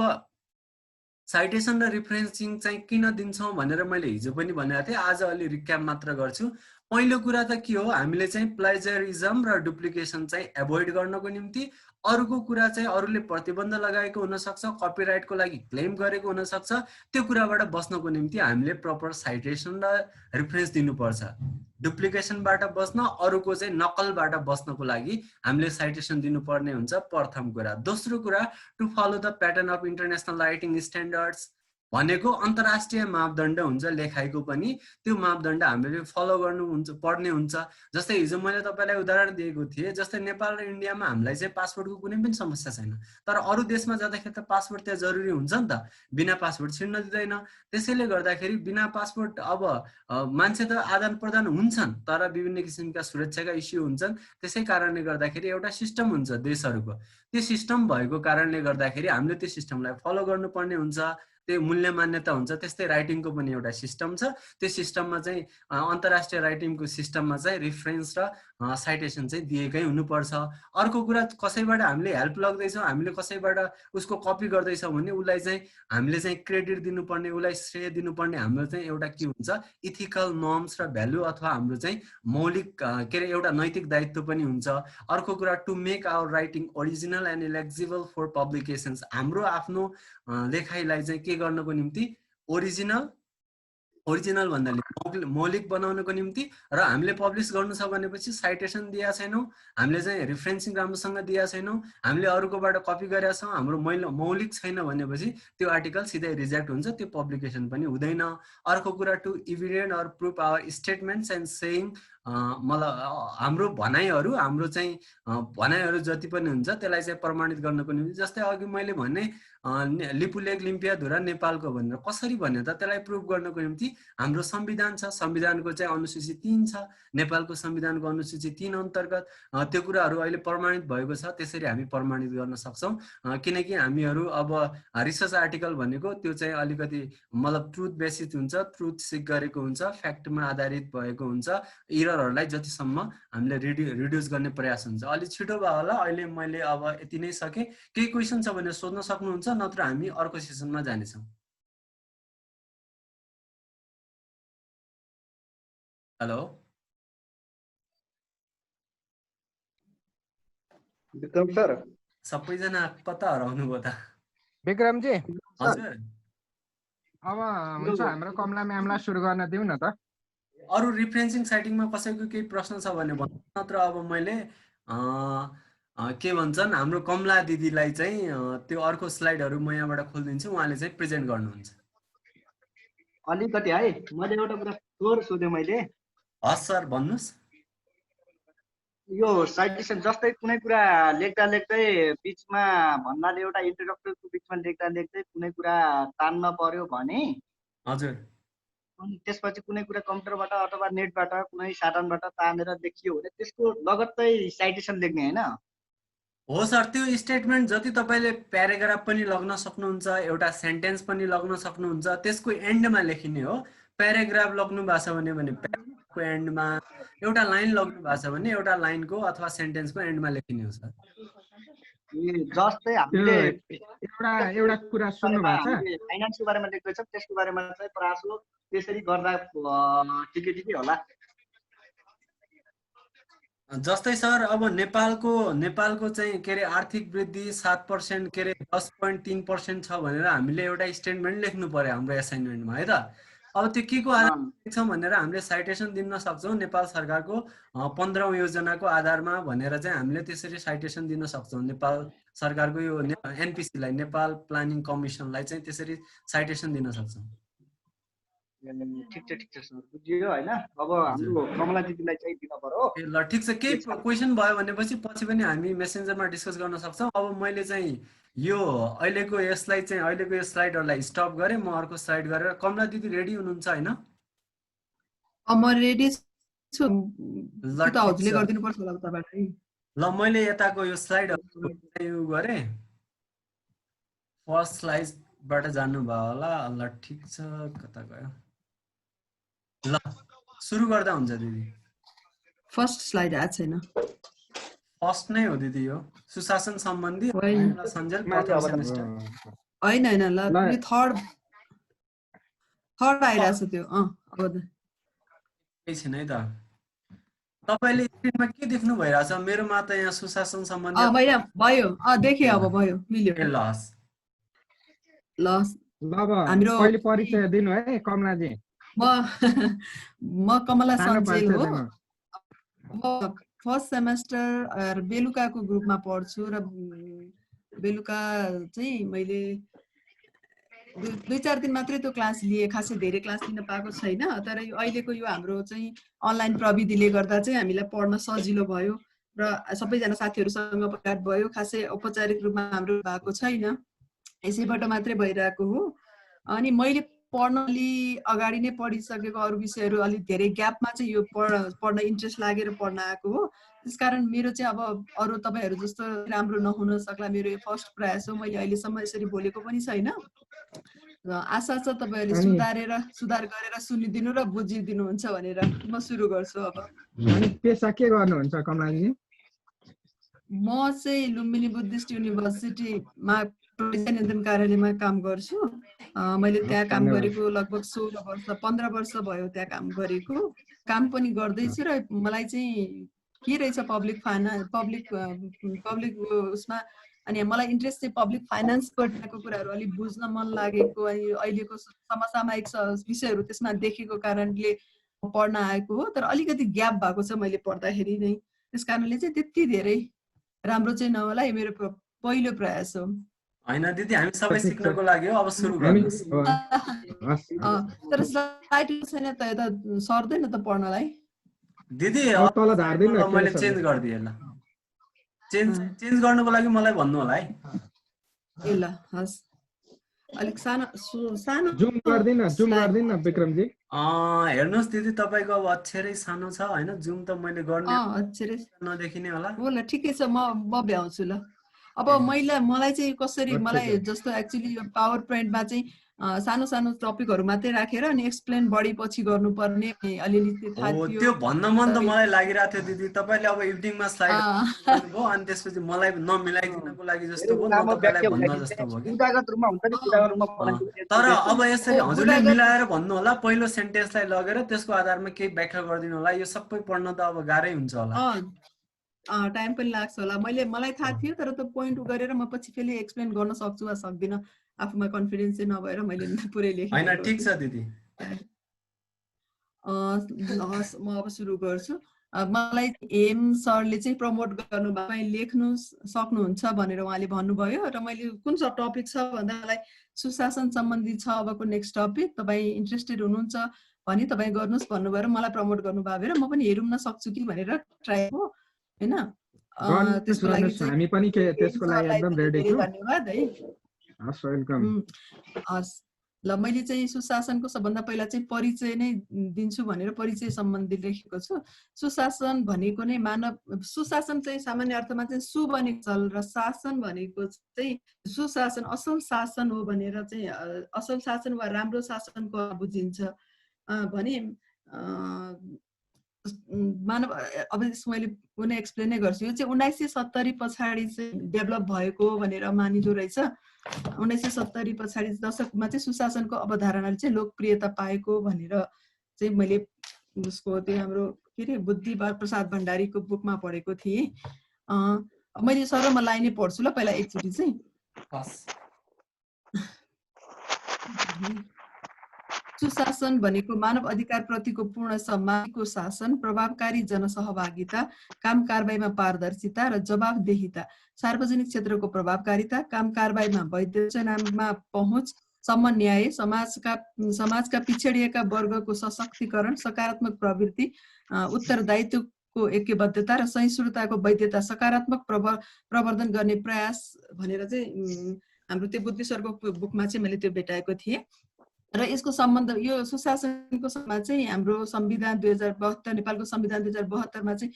साइटेसन र रिफरेन्सिङ चाहिँ किन दिन्छौँ भनेर मैले हिजो पनि भनेको थिएँ, आज अलि रिक्याप मात्र गर्छु। पहिलो कुरा त के हो, हामीले चाहिँ प्लेजरिजम र डुप्लिकेसन चाहिँ एभोइड गर्नको निम्ति, अरूको कुरा चाहिँ अरूले प्रतिबन्ध लगाएको हुनसक्छ, कपिराइटको लागि क्लेम गरेको हुनसक्छ, त्यो कुराबाट बस्नको निम्ति हामीले प्रपर साइटेसन र रिफरेन्स दिनुपर्छ। डुप्लिकेसनबाट बस्न, अरूको चाहिँ नक्कलबाट बस्नको लागि हामीले साइटेसन दिनुपर्ने हुन्छ, प्रथम कुरा। दोस्रो कुरा, to follow the pattern of international writing standards भनेको अन्तर्राष्ट्रिय मापदण्ड हुन्छ लेखाइको पनि, त्यो मापदण्ड हामीले फलो पर्ने हुन्छ। जस्तै हिजो मैले तपाईँलाई उदाहरण दिएको थिएँ, जस्तै नेपाल र इन्डियामा हामीलाई चाहिँ पासपोर्टको कुनै पनि समस्या छैन, तर अरू देशमा जाँदाखेरि त पासपोर्ट त्यहाँ जरुरी हुन्छ नि त, बिना पासपोर्ट छिर्न दिँदैन। त्यसैले गर्दाखेरि बिना पासपोर्ट अब मान्छे त आदान प्रदान हुन्छन्, तर विभिन्न किसिमका सुरक्षाका इस्यु हुन्छन्। त्यसै कारणले गर्दाखेरि एउटा सिस्टम हुन्छ देशहरूको, त्यो सिस्टम भएको कारणले गर्दाखेरि हामीले त्यो सिस्टमलाई फलो गर्नुपर्ने हुन्छ, त्यो मूल्य मान्यता हुन्छ। त्यस्तै राइटिङको पनि एउटा सिस्टम छ, त्यो सिस्टममा चाहिँ अन्तर्राष्ट्रिय राइटिङको सिस्टममा चाहिँ रिफरेन्स र साइटेसन चाहिँ दिएकै हुनुपर्छ। अर्को कुरा, कसैबाट हामीले हेल्प लग्दैछौँ, हामीले कसैबाट उसको कपी गर्दैछौँ भने उसलाई चाहिँ हामीले चाहिँ क्रेडिट दिनुपर्ने, उसलाई श्रेय दिनुपर्ने हाम्रो चाहिँ एउटा के हुन्छ, इथिकल नर्म्स र भ्यालु अथवा हाम्रो चाहिँ मौलिक के अरे एउटा नैतिक दायित्व पनि हुन्छ। अर्को कुरा, to make our writing original and eligible for publications, हाम्रो आफ्नो लेखाइलाई चाहिँ के गर्नको निम्ति, ओरिजिनल भन्नाले मौलिक बनाउनको निम्ति, र हामीले पब्लिस गर्नु छ भनेपछि साइटेसन दिएका छैनौँ, हामीले चाहिँ रिफरेन्सिङ राम्रोसँग दिएका छैनौँ, हामीले अरूकोबाट कपी गरेका छौँ, हाम्रो मौलिक छैन भनेपछि त्यो आर्टिकल सिधै रिजेक्ट हुन्छ, त्यो पब्लिकेसन पनि हुँदैन। अर्को कुरा, to evident or proof our statements and saying, मतलब हाम्रो भनाइहरू, हाम्रो चाहिँ भनाइहरू जति पनि हुन्छ त्यसलाई चाहिँ प्रमाणित गर्नको निम्ति, जस्तै अघि मैले भने लिपुलेख लिम्पियाधुरा नेपालको भनेर कसरी भन्यो त, त्यसलाई प्रुफ गर्नको निम्ति हाम्रो संविधान छ, संविधानको चाहिँ अनुसूची 3 छ, नेपालको संविधानको अनुसूची 3 अन्तर्गत त्यो कुराहरू अहिले प्रमाणित भएको छ, त्यसरी हामी प्रमाणित गर्न सक्छौँ। किनकि हामीहरू अब रिसर्च आर्टिकल भनेको त्यो चाहिँ अलिकति मतलब ट्रुथ बेसिस हुन्छ, ट्रुथ सिक गरेको हुन्छ, फ्याक्टमा आधारित भएको हुन्छ, इररहरूलाई जतिसम्म हामीले रिड्युस गर्ने प्रयास हुन्छ। अलि छिटो भयो होला, अहिले मैले अब यति नै सकेँ। केही क्वेसन छ भने सोध्न सक्नुहुन्छ, नत्र हामी अर्को सेसनमा जानेछौँ। हेलो विक्रम सर, सबैजना कता हराउनु भयो त? विक्रम जी, हजुर अब हुन्छ हाम्रो कमला म्यामलाई सुरु गर्न दिउँ न त। अरू रिफरेन्सिङ साइटिङमा कसैको केही प्रश्न छ भने भन्नु, नत्र अब मैले के भन्छन् हाम्रो कमला दिदीलाई चाहिँ त्यो अर्को स्लाइडहरू म यहाँबाट खोलिदिन्छु, उहाँले चाहिँ प्रेजेन्ट गर्नुहुन्छ। अलिकति है मैले एउटा कुरा थोर सोधेँ मैले। हस् सर, भन्नुहोस्। यो साइटेसन जस्तै कुनै कुरा लेख्दा लेख्दै बिचमा भन्नाले एउटा इन्ट्रोडक्टरको बिचमा लेख्दा लेख्दै कुनै कुरा तान्न पर्यो भने, हजुर, अनि त्यसपछि कुनै कुरा कम्प्युटरबाट अथवा नेटबाट कुनै साधनबाट तानेर लेखियो भने त्यसको लगत्तै साइटेसन लेख्ने होइन? हो सर, त्यो स्टेटमेन्ट जति तपाईँले प्याराग्राफ पनि लग्न सक्नुहुन्छ, एउटा सेन्टेन्स पनि लग्न सक्नुहुन्छ, त्यसको एन्डमा लेखिने हो। प्याराग्राफ लग्नु भएको छ भने प्याराग्राफको एन्डमा, एउटा लाइन लग्नु भएको छ भने एउटा लाइनको अथवा सेन्टेन्सको एन्डमा लेखिने हो सर। जस्तै हामीले एउटा कुरा सुन्नु भएको छ, फाइनान्सको बारेमा लेख्दैछौँ, त्यसको बारेमा चाहिँ प्रासो त्यसरी गर्दा ठिकै होला। जस्तै सर अब नेपालको चाहिँ के अरे आर्थिक वृद्धि 7% के अरे 10.3% छ भनेर हामीले एउटा स्टेटमेन्ट लेख्नु पर्यो हाम्रो एसाइनमेन्टमा, है त। अब त्यो के को आधारमा लेख्छौँ भनेर हामीले साइटेसन दिन सक्छौँ, नेपाल सरकारको 15औं योजनाको आधारमा भनेर चाहिँ हामीले त्यसरी साइटेसन दिन सक्छौँ। नेपाल सरकारको यो एनपिसीलाई, नेपाल प्लानिङ कमिसनलाई चाहिँ त्यसरी साइटेसन दिन सक्छौँ। ठिक छ सर, बुझियो होइन। अब हाम्रो कमला दिदीलाई चाहिँ दिन पर्यो। ल ठिक छ, केही क्वेसन भयो भनेपछि पछि पनि हामी मेसेन्जरमा डिस्कस गर्न सक्छौँ। अब मैले चाहिँ यो अहिलेको यो स्लाइडहरूलाई स्टप गरेँ, म अर्को स्लाइड गरेर, कमला दिदी रेडी हुनुहुन्छ होइन? म रेडी छु, त हजुरले गरिदिनु पर्छ होला तपाईलाई। ल मैले यताको यो स्लाइडहरू गरेँ, फर्स्ट स्लाइडबाट जानुभयो होला। ल ठिक छ, कता गयो? ल सुरु गर्दा हुन्छ दिदी। फर्स्ट स्लाइड आएको छैन। फर्स्ट नै हो दिदी, यो सुशासन सम्बन्धी सञ्जाल प्रथम सेमेस्टर। होइन होइन ल ल। यो थर्ड आइरहेछ त्यो अब केही छैन है त। तपाईँले स्क्रिनमा के देख्नु भइरहेछ? मेरोमा त यहाँ सुशासन सम्बन्धी मैले भयो देखेँ अब भयो मिल्यो ए लस। ल ल अब हाम्रो पहिले परिचय दिनु है कमलाजी। म कमला सानो सञ्चेल परिचय हो। दिनु। म फर्स्ट सेमेस्टर बेलुकाको ग्रुपमा पढ्छु र बेलुका चाहिँ मैले 2-4 दिन मात्रै त्यो क्लास लिएँ, खासै धेरै क्लास लिन पाएको छैन। तर यो अहिलेको यो हाम्रो चाहिँ अनलाइन प्रविधिले गर्दा चाहिँ हामीलाई पढ्न सजिलो भयो र सबैजना साथीहरूसँग भेट भयो। खासै औपचारिक रूपमा हाम्रो भएको छैन, यसैबाट मात्रै भइरहेको हो। अनि मैले पढ्न अलि अगाडि नै पढिसकेको अरू विषयहरू अलिक धेरै ग्यापमा चाहिँ यो पढ्न इन्ट्रेस्ट लागेर पढ्न आएको हो। त्यसकारण मेरो चाहिँ अब अरू तपाईँहरू जस्तो राम्रो नहुन सक्ला, मेरो यो फर्स्ट प्रयास हो। मैले अहिलेसम्म यसरी बोलेको पनि छैन र आशा छ तपाईँहरूले सुधार गरेर सुनिदिनु र बुझिदिनुहुन्छ भनेर म सुरु गर्छु अब। अनि पेसा के गर्नुहुन्छ कमलाजी? म चाहिँ लुम्बिनी बुद्धिस्ट युनिभर्सिटीमा नियन्त्रण कार्यालयमा काम गर्छु। मैले त्यहाँ काम गरेको लगभग 16 वर्ष 15 वर्ष भयो त्यहाँ काम गरेको। काम पनि गर्दैछु र मलाई चाहिँ के रहेछ पब्लिक उसमा अनि मलाई इन्ट्रेस्ट चाहिँ पब्लिक फाइनेन्सपट्टिको कुराहरू अलिक बुझ्न मन लागेको अनि अहिलेको समसामयिक विषयहरू त्यसमा देखेको कारणले पढ्न आएको हो। तर अलिकति ग्याप भएको छ मैले पढ्दाखेरि नै, त्यस कारणले चाहिँ त्यति धेरै राम्रो चाहिँ नहोला। यो मेरो पहिलो प्रयास हो। होइन दिदी, हामी सबै सिक्नको लागि हो। अब सुरु गर्नुहोस्। तर स्लाइड छैन त, यता सर्दैन त पढ्नलाई। दिदी तल झार्दिनु न, मैले चेन्ज गरिदिएँ ल। चेन्ज गर्नुको लागि मलाई भन्नु होला है। ए ल हस्, अलिक सानो जुम गर्दिन विक्रमजी। हेर्नुहोस् दिदी, तपाईँको अब अक्षरै सानो छ होइन। जुम त मैले गर्ने अक्षरै नदेखिने होला। हो ल ठिकै छ, म भ्याउँछु ल। अब मलाई चाहिँ कसरी, मलाई जस्तो एक्चुअली यो पावर पोइन्टमा चाहिँ सानो सानो टपिकहरू मात्रै राखेर अनि एक्सप्लेन बढी पछि गर्नुपर्ने अलिअलि थाहा थियो। त्यो भन्न मन त मलाई लागिरहेको थियो दिदी। तपाईँले अब इभिनिङमा स्लाइड गर्नुभयो अनि त्यसपछि मलाई नमिलाइदिनको लागि जस्तो भयो, न तपाईँलाई भन्न जस्तो भयो कि। बुदागत रूपमा हुन्छ नि, बुदागत रूपमा बनाइदिनु। तर अब यसरी हजुरले मिलाएर भन्नु होला, पहिलो सेन्टेन्सलाई लगेर त्यसको आधारमा केही व्याख्या गरिदिनु होला। यो सबै पढ्न त अब गाह्रै हुन्छ होला। टाइम पनि लाग्छ होला। मलाई थाहा थियो, तर त्यो पोइन्ट गरेर म पछि फेरि एक्सप्लेन गर्न सक्छु वा सक्दिनँ, आफूमा कन्फिडेन्स चाहिँ नभएर मैले पुरै लेखेँ। हैन, ठिक छ दिदी। म अब सुरु गर्छु। मलाई एम सरले चाहिँ प्रमोट गर्नुभयो, लेख्नु सक्नुहुन्छ भनेर उहाँले भन्नुभयो र मैले कुन टपिक छ भन्दा मलाई सुशासन सम्बन्धी छ अबको नेक्स्ट टपिक, तपाईँ इन्ट्रेस्टेड हुनुहुन्छ भने तपाईँ गर्नुहोस् भन्नुभयो र मलाई प्रमोट गर्नुभयो भएर म पनि हेरौँ न सक्छु कि भनेर ट्राई हो हैन। त्यसको लागि चाहिँ हामी पनि त्यसको लागि एकदम रेडी छौँ। धन्यवाद है। हस्, वेलकम। हस् ल, मैले चाहिँ सुशासनको सबभन्दा पहिला चाहिँ परिचय नै दिन्छु भनेर परिचय सम्बन्धी लेखेको छु। सुशासन भनेको नै सुशासन चाहिँ सामान्य अर्थमा चाहिँ सु भनेको चल र शासन भनेको चाहिँ सुशासन असल शासन हो भनेर चाहिँ असल शासन वा राम्रो शासनको बुझिन्छ भने मानव। अब यसको मैले पुनः एक्सप्लेन नै गर्छु। यो चाहिँ 1970 पछाडि चाहिँ डेभलप भएको भनेर मानिँदो रहेछ। 1970 पछाडि दशकमा चाहिँ सुशासनको अवधारणाले चाहिँ लोकप्रियता पाएको भनेर चाहिँ मैले उसको त्यो हाम्रो के अरे बुद्धि प्रसाद भण्डारीको बुकमा पढेको थिएँ। मैले सर्वमा लाइनै पढ्छु ल पहिला एकचोटि चाहिँ। सुशासन भनेको मानव अधिकार प्रतिको पूर्ण सम्मानको शासन, प्रभावकारी जनसहभागिता, काम कारबाहीमा पारदर्शिता र जवाबदेहिता, सार्वजनिक क्षेत्रको प्रभावकारिता, काम कारबाहीमा वैधजनामा पहुँच, समन्याय, समाजका पिछडिएका वर्गको सशक्तिकरण, सकारात्मक प्रवृत्ति, उत्तरदायित्वको ऐक्यबद्धता र सहिष्णुताको वैधता, सकारात्मक प्रवर्धन गर्ने प्रयास भनेर चाहिँ हाम्रो त्यो बुद्धि सरको बुकमा चाहिँ मैले त्यो भेटाएको थिएँ। र यसको सम्बन्ध यो सुशासनको सम्बन्धमा चाहिँ हाम्रो संविधान 2072, नेपालको संविधान 2072 मा चाहिँ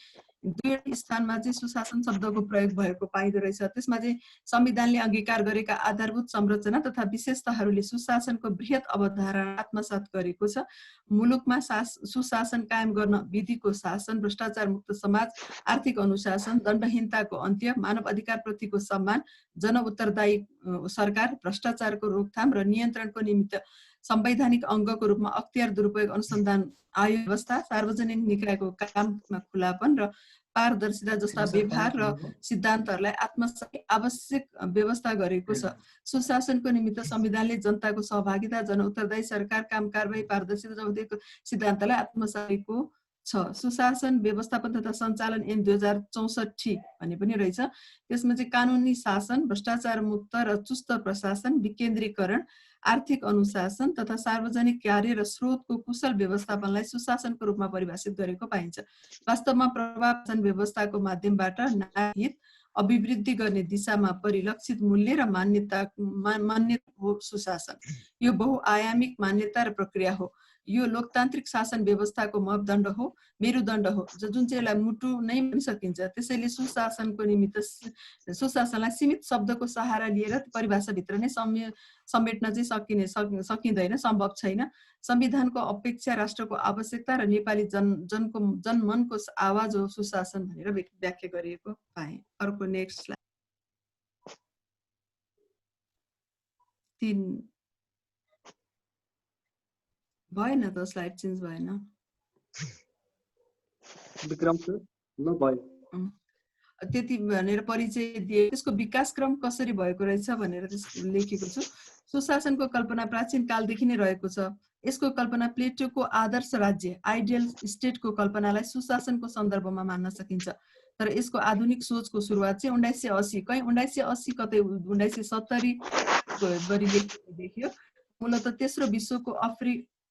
दुईवटा स्थानमा चाहिँ सुशासन शब्दको प्रयोग भएको पाइँदो रहेछ। त्यसमा चाहिँ संविधानले अंगीकार गरेका आधारभूत संरचना तथा विशेषताहरूले सुशासनको बृहत अवधारणा आत्मसात गरेको छ। मुलुकमा सुशासन कायम गर्न विधिको शासन, भ्रष्टाचार मुक्त समाज, आर्थिक अनुशासन, दण्डहीनताको अन्त्य, मानव अधिकार प्रतिको सम्मान, जनउत्तरदायी सरकार, भ्रष्टाचारको रोकथाम र नियन्त्रणको निमित्त संवैधानिक अङ्गको रूपमा अख्तियार दुरुपयोग अनुसन्धान आयोग व्यवस्था, सार्वजनिक निकायको काममा खुलापन र पारदर्शिता जस्ता व्यवहार र सिद्धान्तहरूलाई आत्मसात आवश्यक व्यवस्था गरेको छ। सुशासनको निमित्त संविधानले जनताको सहभागिता, जनउत्तरदायी सरकार, काम कारबाही, पारदर्शिता जवाफदेहीको सिद्धान्तलाई आत्मसात गरेको छ। सुशासन व्यवस्थापन तथा सञ्चालन ऐन 2064 भन्ने पनि रहेछ। त्यसमा चाहिँ कानुनी शासन, भ्रष्टाचार मुक्त र चुस्त प्रशासन, विकेन्द्रीकरण, आर्थिक अनुशासन तथा सार्वजनिक कार्य र स्रोतको कुशल व्यवस्थापनलाई सुशासनको रूपमा परिभाषित गरेको पाइन्छ। वास्तवमा प्रभावशासन व्यवस्थाको माध्यमबाट नागरिक अभिवृद्धि गर्ने दिशामा परिलक्षित मूल्य र मान्यता हो सुशासन। यो बहुआयामिक मान्यता र प्रक्रिया हो। यो लोकतान्त्रिक शासन व्यवस्थाको मापदण्ड हो, मेरुदण्ड हो, जुन चाहिँ यसलाई मुटु नै भनि सकिन्छ। त्यसैले सुशासनको निमित्त सुशासनलाई सीमित शब्दको सहारा लिएर परिभाषाभित्र नै समेट्न चाहिँ सकिँदैन, सम्भव छैन। संविधानको अपेक्षा, राष्ट्रको आवश्यकता र नेपाली जनमनको आवाज हो सुशासन भनेर व्याख्या गरिएको पाएँ। अर्को नेक्स्ट स्लाइड। 3 भएन त, स्लाइड चेन्ज भएन। विक्रम सर ल भयो। त्यति भनेर परिचय दिए। त्यसको विकासक्रम कसरी भएको रहेछ भनेर लेखेको छु। सुशासनको कल्पना प्राचीन कालदेखि नै रहेको छ। यसको कल्पना प्लेटोको आदर्श राज्य, आइडियल स्टेटको कल्पनालाई सुशासनको सन्दर्भमा मान्न सकिन्छ। तर यसको आधुनिक सोचको सुरुवात चाहिँ 1980 कहीँ 1980 कतै 1970 देखियो। मूलतः तेस्रो विश्वको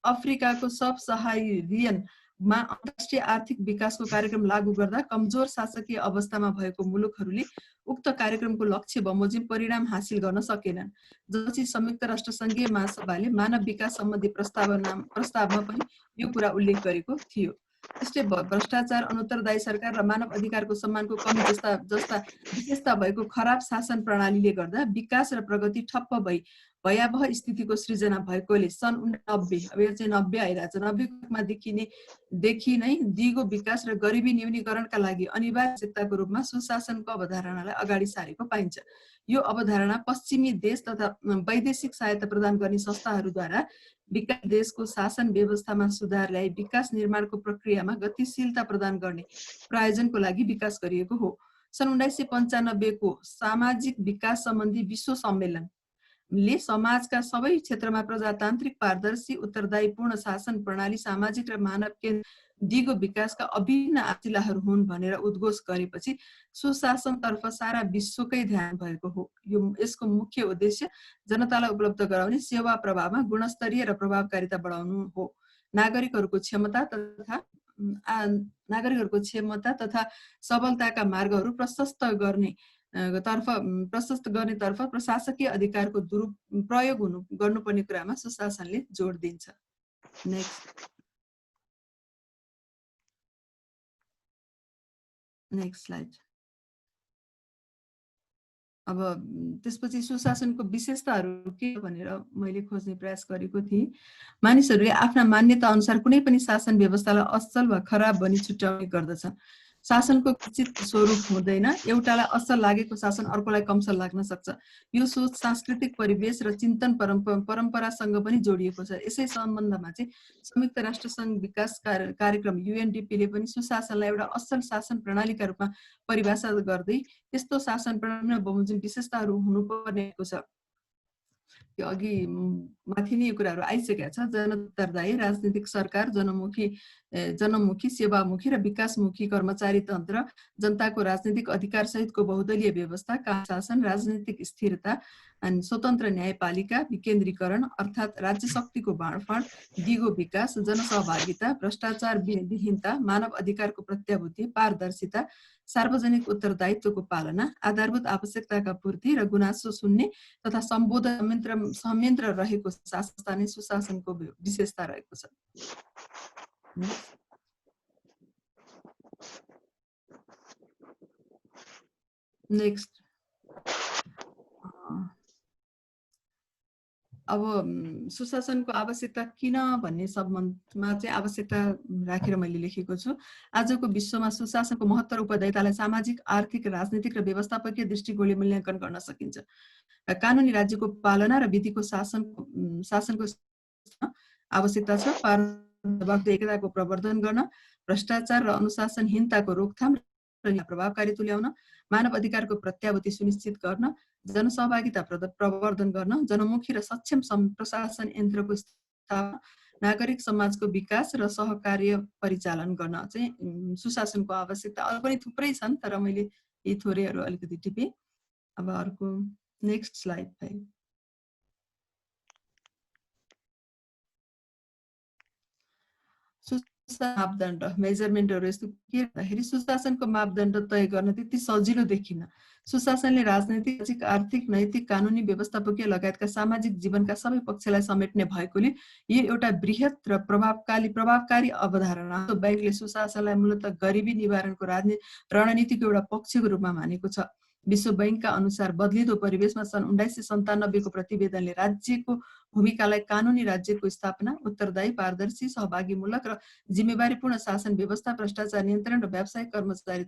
अफ्रिकाको सब सहारियनमा अन्तर्राष्ट्रिय आर्थिक विकासको कार्यक्रम लागू गर्दा कमजोर शासकीय अवस्थामा भएको मुलुकहरूले उक्त कार्यक्रमको लक्ष्य बमोजिम परिणाम हासिल गर्न सकेनन्। जसपछि संयुक्त राष्ट्र सङ्घीय महासभाले मानव विकास सम्बन्धी प्रस्तावमा पनि यो कुरा उल्लेख गरेको थियो। त्यसले भ्रष्टाचार, अनुत्तरदायी सरकार र मानव अधिकारको सम्मानको कमी जस्ता विशेषता भएको खराब शासन प्रणालीले गर्दा विकास र प्रगति ठप्प भई भयावह स्थितिको सृजना भएकोले सन् 90 अब यो चाहिँ 90 आइरहेछ, 90मा देखि नै दिगो विकास र गरिबी न्यूनीकरणका लागि अनिवार्य आवश्यकताको रूपमा सुशासनको अवधारणालाई अगाडि सारेको पाइन्छ। यो अवधारणा पश्चिमी देश तथा वैदेशिक सहायता प्रदान गर्ने संस्थाहरूद्वारा विकास देशको शासन व्यवस्थामा सुधार ल्याई विकास निर्माणको प्रक्रियामा गतिशीलता प्रदान गर्ने प्रायोजनको लागि विकास गरिएको हो। सन् 1995 को सामाजिक विकास सम्बन्धी विश्व सम्मेलनले समाजका सबै क्षेत्रमा प्रजातान्त्रिक, पारदर्शी, उत्तरदायीपूर्ण शासन प्रणाली, सामाजिक र मानव दिगो विकासका अभिन्न आशिलाहरू हुन् भनेर उद्घोष गरेपछि सुशासनतर्फ सारा विश्वकै ध्यान भएको हो। यसको मुख्य उद्देश्य जनतालाई उपलब्ध गराउने सेवा प्रभावमा गुणस्तरीय र प्रभावकारिता बढाउनु हो। नागरिकहरूको क्षमता तथा सबलताका मार्गहरू प्रशस्त गर्नेतर्फ प्रशासकीय अधिकारको दुरुपयोग गर्नुपर्ने कुरामा सुशासनले जोड दिन्छ। Next slide. अब त्यसपछि सुशासनको विशेषताहरू के भनेर मैले खोज्ने प्रयास गरेको थिएँ। मानिसहरूले आफ्ना मान्यता अनुसार कुनै पनि शासन व्यवस्थालाई असल वा खराब भनी छुट्याउने गर्दछन्। शासनको निश्चित स्वरूप हुँदैन। एउटालाई असल लागेको शासन अर्कोलाई कमसल लाग्न सक्छ। यो सोच सांस्कृतिक परिवेश र चिन्तन परम्परासँग पनि जोडिएको छ। यसै सम्बन्धमा चाहिँ संयुक्त राष्ट्र सङ्घ विकास कार्यक्रम UNDP ले पनि सुशासनलाई एउटा असल शासन प्रणालीका रूपमा परिभाषा गर्दै त्यस्तो शासन प्रणालीमा बमोजिम विशेषताहरू हुनुपर्नेको छ। यो अघि माथि नै यो कुराहरू आइसकेका छ। जनउत्तरदायी राजनीतिक सरकार, जनमुखी, सेवामुखी र विकासमुखी कर्मचारी तन्त्र, जनताको राजनीतिक अधिकार सहितको बहुदलीय व्यवस्था, कानुनी शासन, राजनीतिक स्थिरता अनि स्वतन्त्र न्यायपालिका, विकेन्द्रीकरण अर्थात् राज्य शक्तिको बाँडफाँड, दिगो विकास, जनसहभागिता, भ्रष्टाचार विहीनता, मानव अधिकारको प्रत्याभूति, पारदर्शिता, सार्वजनिक उत्तरदायित्वको पालना, आधारभूत आवश्यकताका पूर्ति र गुनासो सुन्ने तथा सम्बोधन संयन्त्र रहेको शासन नै सुशासनको विशेषता रहेको छ। नेक्स्ट अब सुशासनको आवश्यकता किन भन्ने सम्बन्धमा चाहिँ आवश्यकता राखेर मैले लेखेको छु। आजको विश्वमा सुशासनको महत्त्व र उपयोगितालाई सामाजिक, आर्थिक, राजनीतिक र व्यवस्थापकीय दृष्टिकोणले मूल्याङ्कन गर्न सकिन्छ। कानुनी राज्यको पालना र विधिको शासनको आवश्यकता छ। जवाफदेहिताको प्रवर्धन गर्न, भ्रष्टाचार र अनुशासनहीनताको रोकथाम र प्रभावकारी तुल्याउन, मानव अधिकारको प्रत्याभूति सुनिश्चित गर्न, जनसहभागिता प्रवर्धन गर्न, जनमुखी र सक्षम प्रशासन यन्त्रको स्थापना, नागरिक समाजको विकास र सहकार्य परिचालन गर्न चाहिँ सुशासनको आवश्यकता। अरू पनि थुप्रै छन्, तर मैले यी थोरैहरू अलिकति टिपेँ। अब अर्को नेक्स्ट स्लाइड भाइ। मापदण्ड मेजरमेन्टहरू यस्तो के भन्दाखेरि सुशासनको मापदण्ड तय गर्न त्यति सजिलो देखिन। सुशासनले राजनैतिक, आर्थिक, नैतिक, कानुनी, व्यवस्थापकीय लगायतका सामाजिक जीवनका सबै पक्षलाई समेट्ने भएकोले यो एउटा बृहत र प्रभावकारी अवधारणा हो। बैंकले सुशासनलाई मूलतः गरिबी निवारणको रणनीतिको एउटा पक्षको रूपमा मानेको छ। विश्व बैंकका अनुसार बदलिदो परिवेशमा सन् 1997 को प्रतिवेदनले राज्यको भूमिकालाई कानुनी राज्यको स्थापना, उत्तरदायी, पारदर्शी, सहभागीमूलक र जिम्मेवारीपूर्ण शासन व्यवस्था, भ्रष्टाचार नियन्त्रण र व्यावसायिक कर्मचारी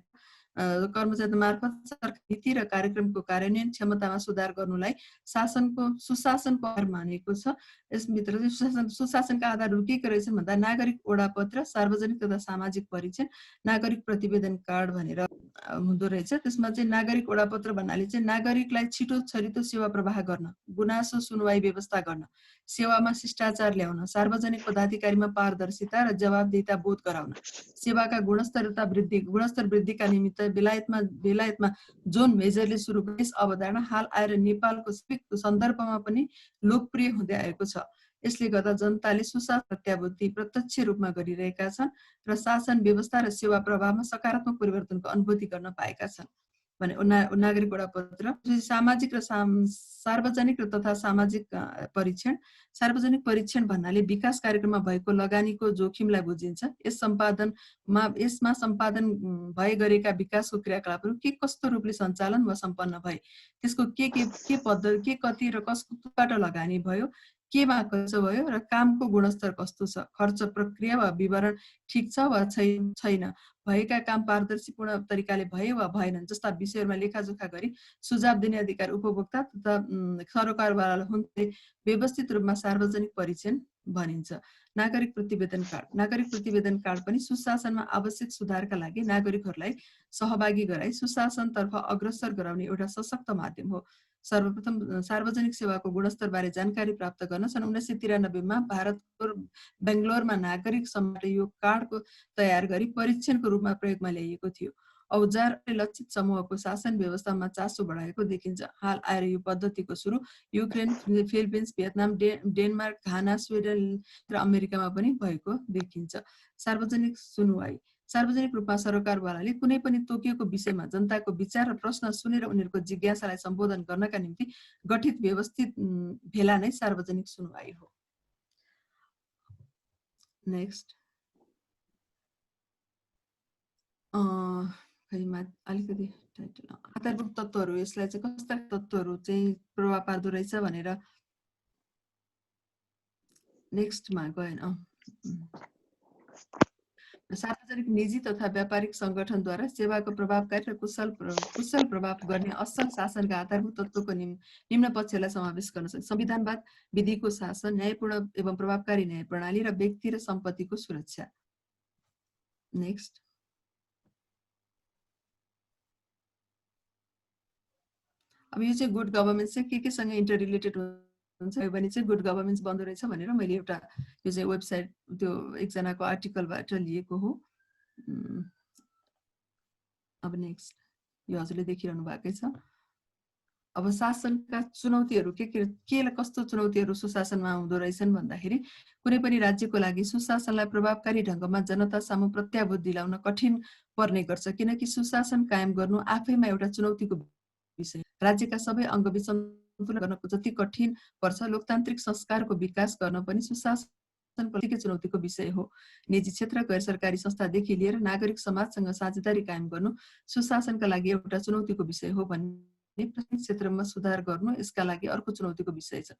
मार्फत सरकार नीति र कार्यक्रमको कार्यान्वयन क्षमतामा सुधार गर्नुलाई सुशासनको आधार मानेको छ। यसभित्र चाहिँ सुशासनका आधारहरू के रहेछन् भन्दा नागरिक ओडापत्र, सार्वजनिक तथा सामाजिक परीक्षण, नागरिक प्रतिवेदन कार्ड भनेर हुँदो रहेछ। त्यसमा चाहिँ नागरिक ओडापत्र भन्नाले चाहिँ नागरिकलाई छिटो छरितो सेवा प्रवाह गर्न, गुनासो सुनवाई व्यवस्था गर्न, सेवामा शिष्टाचार ल्याउन, सार्वजनिक पदाधिकारीमा पारदर्शिता र जवाबदेहिता बोध गराउन, सेवाका गुणस्तर वृद्धिका निमित्त बेलायतमा जोन मेजरले सुरु गरेको यस अवधारणा हाल आएर नेपालको सन्दर्भमा पनि लोकप्रिय हुँदै आएको छ। यसले गर्दा जनताले सुशासन प्रत्याभूति प्रत्यक्ष रूपमा गरिरहेका छन् र शासन व्यवस्था र सेवा प्रवाहमा सकारात्मक परिवर्तनको अनुभूति गर्न पाएका छन् भने नागरिक ओडापत्र। सामाजिक र सार्वजनिक तथा सामाजिक परीक्षण। सार्वजनिक परीक्षण भन्नाले विकास कार्यक्रममा भएको लगानीको जोखिमलाई बुझिन्छ। यसमा सम्पादन भए गरेका विकासको क्रियाकलापहरू के कस्तो रूपले सञ्चालन वा सम्पन्न भए, त्यसको के पद्धति, के कति र कसबाट लगानी भयो, केमा खर्च भयो र कामको गुणस्तर कस्तो छ, खर्च प्रक्रिया वा विवरण ठिक छ वा छैन, भएका काम पारदर्शीपूर्ण तरिकाले भए वा भएनन् जस्ता विषयहरूमा लेखाजोखा गरी सुझाव दिने अधिकार उपभोक्ता तथा सरकारवालालाई हुने व्यवस्थित रूपमा सार्वजनिक परीक्षण भनिन्छ। नागरिक प्रतिवेदन कार्ड। नागरिक प्रतिवेदन कार्ड पनि सुशासनमा आवश्यक सुधारका लागि नागरिकहरूलाई सहभागी गराई सुशासनतर्फ अग्रसर गराउने एउटा सशक्त माध्यम हो। सर्वप्रथम सार्वजनिक सेवाको गुणस्तरबारे जानकारी प्राप्त गर्न सन् 1993 मा भारतको बेङ्गलोरमा नागरिक समाजले यो कार्डको तयार गरी परीक्षणको रूपमा प्रयोगमा ल्याइएको थियो। औजार लक्षित समूहको शासन व्यवस्थामा चासो बढाएको देखिन्छ। हाल आएर यो पद्धतिको सुरु Ukraine, Philippines, Vietnam, Denmark, Ghana, Sweden र अमेरिकामा पनि भएको देखिन्छ। सार्वजनिक सुनवाई। सार्वजनिक रूपमा सरकारवालाले कुनै पनि तोकिएको विषयमा जनताको विचार र प्रश्न सुनेर उनीहरूको जिज्ञासालाई सम्बोधन गर्नका निम्ति गठित व्यवस्थित भेला नै सार्वजनिक सुनवाई हो। नेक्स्ट अलिकति टाइटल आधारभूत तत्त्वहरू। यसलाई चाहिँ कस्ता तत्त्वहरू चाहिँ प्रभाव पार्दो रहेछ भनेर नेक्स्टमा गएन। सार्वजनिक, निजी तथा व्यापारिक सङ्गठनद्वारा सेवाको प्रभावकारी र कुशल प्रभाव गर्ने असल शासनका आधारभूत तत्त्वको निम्न पक्षलाई समावेश गर्न सक्छ। संविधानवाद, विधिको शासन, न्यायपूर्ण एवं प्रभावकारी न्याय प्रणाली र व्यक्ति र सम्पत्तिको सुरक्षा। नेक्स्ट अब यो चाहिँ गुड गभर्नेन्स चाहिँ के सँग इन्टर रिलेटेड हुन्छ भने चाहिँ गुड गभर्नेन्स बन्दो रहेछ भनेर मैले एउटा यो चाहिँ वेबसाइट त्यो एकजनाको आर्टिकलबाट लिएको हो। अब नेक्स्ट यो हजुरले देखिरहनु भएकै छ। अब शासनका चुनौतीहरू के कस्तो चुनौतीहरू सुशासनमा हुँदो रहेछन् भन्दाखेरि कुनै पनि राज्यको लागि सुशासनलाई प्रभावकारी ढङ्गमा जनता सामु प्रत्याभूत दिलाउन कठिन पर्ने गर्छ, किनकि सुशासन कायम गर्नु आफैमा एउटा चुनौतीको विषय। राज्यका सबै अङ्गबीच सन्तुलन गर्न जति कठिन पर्छ, लोकतान्त्रिक संस्कारको विकास गर्न पनि सुशासन सुशासनको चुनौतीको विषय हो। निजी क्षेत्र, गैर सरकारी संस्थादेखि लिएर नागरिक समाजसँग साझेदारी कायम गर्नु सुशासनका लागि एउटा चुनौतीको विषय हो भने प्रत्येक क्षेत्रमा सुधार गर्नु यसका लागि अर्को चुनौतीको विषय छ।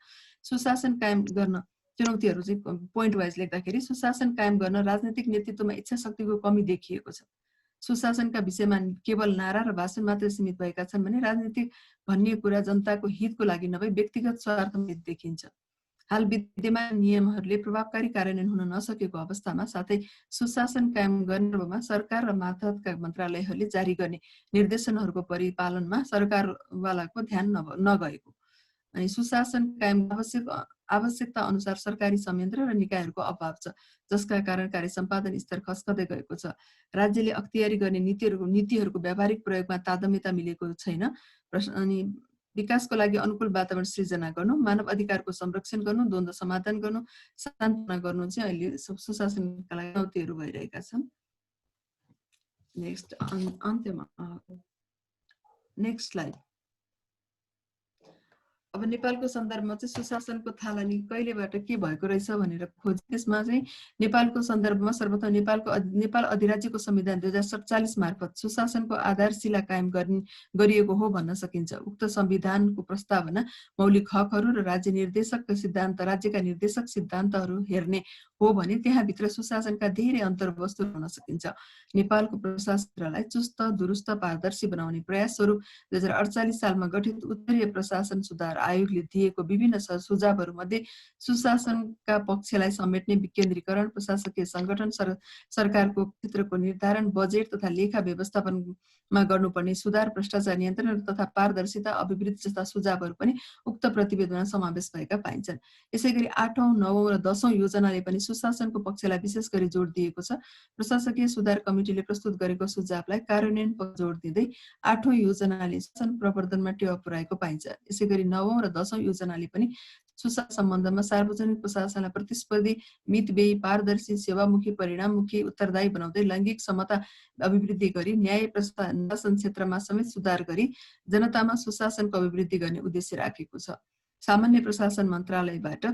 सुशासन कायम गर्न चुनौतीहरू चाहिँ पोइन्ट वाइज लेख्दाखेरि सुशासन कायम गर्न राजनीतिक नेतृत्वमा इच्छा शक्तिको कमी देखिएको छ। सुशासनका विषयमा केवल नारा र भाषण मात्रै सीमित भएका छन् भने राजनीतिक भन्ने कुरा जनताको हितको लागि नभई व्यक्तिगत स्वार्थमा देखिन्छ। हाल विद्यमान नियमहरूले प्रभावकारी कार्यान्वयन हुन नसकेको अवस्थामा साथै सुशासन कायम गर्नमा सरकार र मातहतका मन्त्रालयहरूले जारी गर्ने निर्देशनहरूको परिपालनमा सरकारवालाको ध्यान नगएको अनि सुशासन कायम आवश्यकता अनुसार सरकारी संयन्त्र र निकायहरूको अभाव छ, जसका कारण कार्य सम्पादन स्तर खस्कँदै गएको छ। राज्यले अख्तियारी गर्ने नीतिहरूको व्यावहारिक प्रयोगमा तादम्यता मिलेको छैन। अनि विकासको लागि अनुकूल वातावरण सृजना गर्नु, मानव अधिकारको संरक्षण गर्नु, द्वन्द्व समाधान गर्नु, सान्त्वना गर्नु चाहिँ अहिले सुशासनका लागि चुनौतीहरू भइरहेका छन्। नेक्स्ट अन्त्यमा नेक्स्ट स्लाइड। अब नेपालको सन्दर्भमा चाहिँ सुशासनको थालनी कहिलेबाट के भएको रहेछ भनेर खोज, त्यसमा चाहिँ नेपालको सन्दर्भमा सर्वप्रथम नेपाल अधिराज्यको संविधान 2047 मार्फत सुशासनको आधारशिला कायम गरिएको हो भन्न सकिन्छ। उक्त संविधानको प्रस्तावना मौलिक हकहरू र राज्यका निर्देशक सिद्धान्तहरू हेर्ने हो भने त्यहाँभित्र सुशासनका धेरै अन्तर्वस्तु हुन सकिन्छ। नेपालको प्रशासनलाई चुस्त, दुरुस्त, पारदर्शी बनाउने प्रयास स्वरूप 2048 सालमा गठित उत्तरीय प्रशासन सुधार आयोगले दिएको विभिन्न सुझावहरू मध्ये सुशासनका पक्षलाई समेट्ने विकेन्द्रीकरण, प्रशासकीय संगठन, सरकारको क्षेत्रको निर्धारण, बजेट तथा लेखा व्यवस्थापनमा गर्नुपर्ने सुधार, भ्रष्टाचार नियन्त्रण तथा पारदर्शिता अभिवृद्धि जस्ता सुझावहरू पनि उक्त प्रतिवेदनमा समावेश भएका पाइन्छन्। यसैगरी 8औं, 9औं र 10औं योजनाले पनि सुशासनको पक्षलाई विशेष गरी जोड दिएको छ। प्रशासकीय सुधार कमिटीले प्रस्तुत गरेको सुझावलाई कार्यान्वयन जोड दिँदै 8औं योजनाले शासन प्रवर्धनमा टेवा पुर्याएको पाइन्छ। यसैगरी 9औं र 10औं योजनाले पनि सुशासन सम्बन्धमा सार्वजनिक प्रशासनलाई प्रतिस्पर्धी, मितव्ययी, पारदर्शी, सेवामुखी, परिणाममुखी, उत्तरदायी बनाउँदै लैङ्गिक समता अभिवृद्धि गरी न्याय प्रशासन क्षेत्रमा समेत सुधार गरी जनतामा सुशासनको अभिवृद्धि गर्ने उद्देश्य राखेको छ। सामान्य प्रशासन मन्त्रालयबाट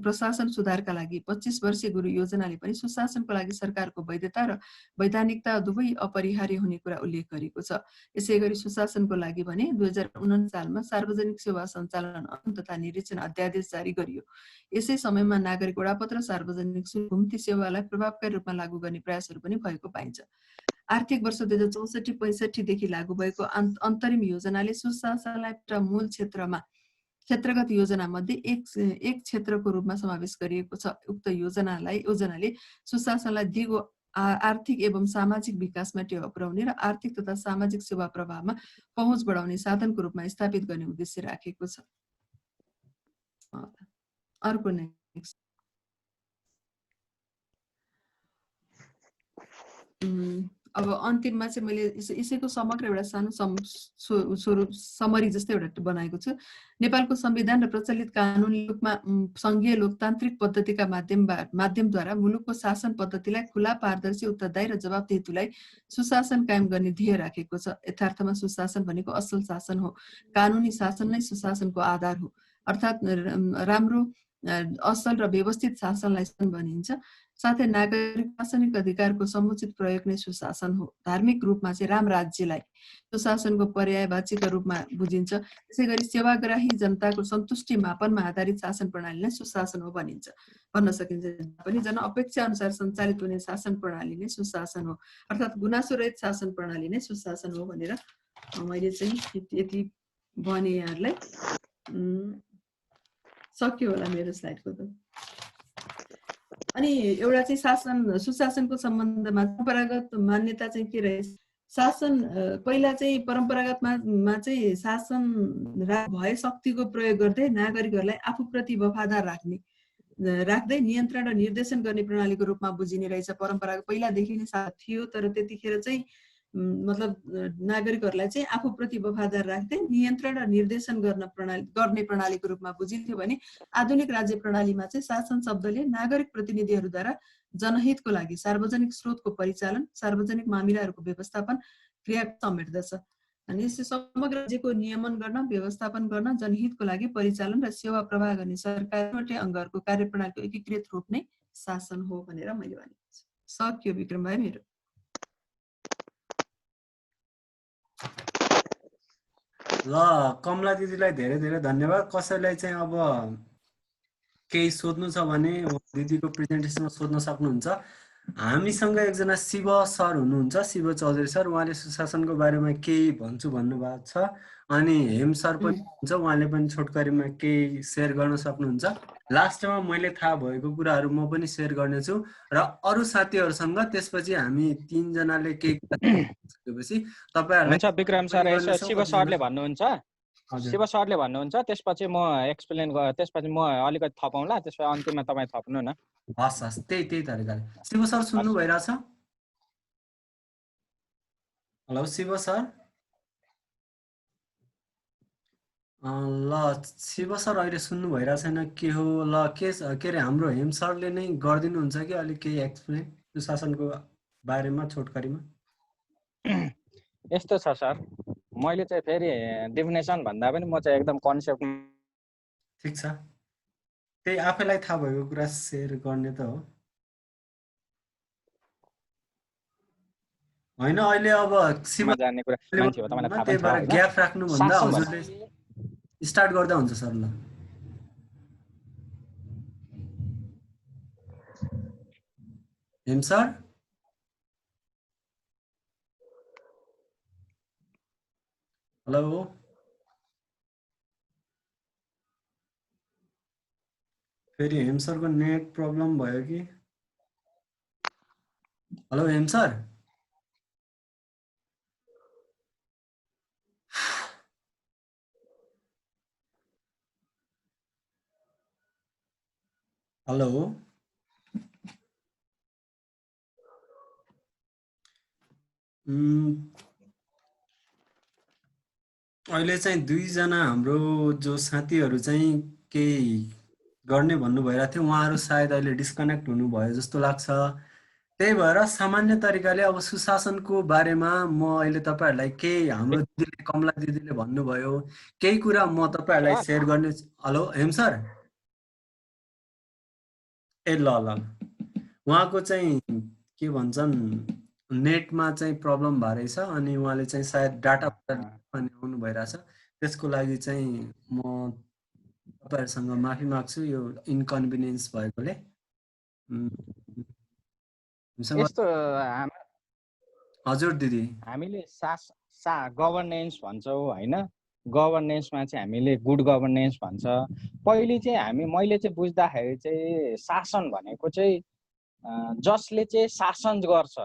प्रशासन सुधारका लागि 25 वर्षीय गुरु योजनाले पनि सुशासनको लागि सरकारको वैधता र वैधानिकता दुवै अपरिहार्य हुने कुरा उल्लेख गरेको छ। यसैगरी सुशासनको लागि भने 2049 सालमा सार्वजनिक सेवा सञ्चालन तथा निरीक्षण अध्यादेश जारी गरियो। यसै समयमा नागरिक वडापत्र सार्वजनिक घुम्ती सेवालाई प्रभावकारी रूपमा लागू गर्ने प्रयासहरू पनि भएको पाइन्छ। आर्थिक वर्ष 2064-65 देखि लागू भएको अन्तरिम योजनाले सुशासनलाई मूल क्षेत्रगत योजना मध्ये एक क्षेत्रको रूपमा समावेश गरिएको छ। उक्त योजनाले सुशासनलाई दिगो आर्थिक एवं सामाजिक विकासमा टेवा पुर्याउने र आर्थिक तथा सामाजिक सेवा प्रवाहमा पहुँच बढाउने साधनको रूपमा स्थापित गर्ने उद्देश्य राखेको छ। अर्को नेक्स्ट। अब अन्तिममा चाहिँ मैले यसैको समग्र एउटा सानो स्वरूप समरी जस्तै एउटा बनाएको छु। नेपालको संविधान र प्रचलित कानुन रूपमा संघीय लोकतान्त्रिक पद्धतिका माध्यमद्वारा मुलुकको शासन पद्धतिलाई खुला, पारदर्शी, उत्तरदायी र जवाबदेहीलाई सुशासन कायम गर्ने ध्येय राखेको छ। यथार्थमा सुशासन भनेको असल शासन हो। कानुनी शासन नै सुशासनको आधार हो। अर्थात् राम्रो, असल र व्यवस्थित शासनलाई भनिन्छ। साथै नागरिक शासनिक अधिकारको समुचित प्रयोग नै सुशासन हो। धार्मिक रूपमा चाहिँ राम राज्यलाई सुशासनको पर्यायवाचीका रूपमा बुझिन्छ। त्यसैगरी सेवाग्राही जनताको सन्तुष्टि मापनमा आधारित शासन प्रणाली नै सुशासन हो भन्न सकिन्छ। पनि जनअपेक्षा अनुसार सञ्चालित हुने शासन प्रणाली नै सुशासन हो। अर्थात् गुनासो रहित शासन प्रणाली नै सुशासन हो भनेर मैले चाहिँ यति भने। यहाँहरूलाई सक्यो होला मेरो स्लाइडको त। अनि एउटा चाहिँ सुशासनको सम्बन्धमा परम्परागत मान्यता चाहिँ के रहेछ? शासन पहिला चाहिँ परम्परागतमा चाहिँ शासन भए शक्तिको प्रयोग गर्दै नागरिकहरूलाई आफूप्रति वफादार राख्दै नियन्त्रण र निर्देशन गर्ने प्रणालीको रूपमा बुझिने रहेछ। परम्परा पहिलादेखि नै थियो, तर त्यतिखेर चाहिँ मतलब नागरिकहरूलाई चाहिँ आफूप्रति वफादार राख्दै नियन्त्रण र निर्देशन गर्ने प्रणालीको रूपमा बुझिन्थ्यो भने आधुनिक राज्य प्रणालीमा चाहिँ शासन शब्दले नागरिक प्रतिनिधिहरूद्वारा जनहितको लागि सार्वजनिक स्रोतको परिचालन, सार्वजनिक मामिलाहरूको व्यवस्थापन क्रिया समेट्दछ। अनि यसले समग्र राज्यको नियमन गर्न, व्यवस्थापन गर्न, जनहितको लागि परिचालन र सेवा प्रवाह गर्ने सरकारकै अङ्गहरूको कार्यप्रणालीको एकीकृत रूप नै शासन हो भनेर मैले भनेको छु। सक्यो विक्रम भाइ मेरो। ल कमला दिदीलाई धेरै धेरै धन्यवाद। कसैलाई चाहिँ अब केही सोध्नु छ भने दिदीको प्रेजेन्टेसनमा सोध्न सक्नुहुन्छ। हामीसँग एकजना शिव सर हुनुहुन्छ, शिव चौधरी सर। उहाँले सुशासनको बारेमा केही भन्छु भन्नुभएको छ। अनि हेम सर पनि हुन्छ, उहाँले पनि छोटकरीमा केही सेयर गर्न सक्नुहुन्छ। लास्टमा मैले थाहा भएको कुराहरू म पनि सेयर गर्नेछु र अरू साथीहरूसँग। त्यसपछि हामी तीनजनाले केही सकेपछि तपाईँहरूलाई हुन्छ विक्रम सर, यसो शिव सरले भन्नुहुन्छ, हजुर शिव सरले भन्नुहुन्छ, त्यसपछि म एक्सप्लेन त्यसपछि म अलिकति थपौँला, त्यसपछि अन्तिममा तपाईँ थप्नु न। हस् हस्, त्यही तरिकाले। शिव सर सुन्नु भइरहेछ? Hello Shiv sir. ल शिव सर अहिले सुन्नु भइरहेको छैन के हो? ल के अरे हाम्रो हेम सरले नै गरिदिनुहुन्छ कि अलिक केही एक्सप्लेन सुशासनको बारेमा छोटकरीमा? यस्तो छ सर, मैले चाहिँ फेरि डेफिनेसन भन्दा पनि म चाहिँ एकदम कन्सेप्ट। ठिक छ, त्यही आफैलाई थाहा भएको कुरा सेयर गर्ने त हो होइन। अहिले अब शिव जान्ने कुरा मान्छे हो, तपाईँलाई थाहा पनि त्यही छ भएर होइन। ग्याप राख्नुभन्दा शासन हजुरले स्टार्ट गर्दा हुन्छ सर। ल हेम सर। हेलो फेरि हेम सरको नेट प्रब्लम भयो कि? Hello Hem sir. हेलो अहिले चाहिँ दुईजना हाम्रो जो साथीहरू चाहिँ केही गर्ने भन्नु भइरहेको थियो, उहाँहरू सायद अहिले डिस्कनेक्ट हुनुभयो जस्तो लाग्छ। त्यही भएर सामान्य तरिकाले अब सुशासनको बारेमा म अहिले तपाईँहरूलाई केही हाम्रो दिदीले कमला दिदीले भन्नुभयो केही कुरा म तपाईँहरूलाई सेयर गर्ने। Hello Hem sir. ए ल ल उहाँको चाहिँ के भन्छन् नेटमा चाहिँ प्रब्लम भइरहेछ अनि उहाँले चाहिँ सायद डाटा आउनु भइरहेछ। त्यसको लागि चाहिँ म तपाईँहरूसँग माफी माग्छु यो इन्कन्भिनियन्स भएकोले। यस्तो हजुर दिदी, हामीले गभर्नेन्स भन्छौँ होइन। गभर्नेन्समा चाहिँ हामीले गुड गभर्नेन्स भन्छ। पहिले चाहिँ मैले चाहिँ बुझ्दाखेरि चाहिँ शासन भनेको चाहिँ जसले चाहिँ शासन गर्छ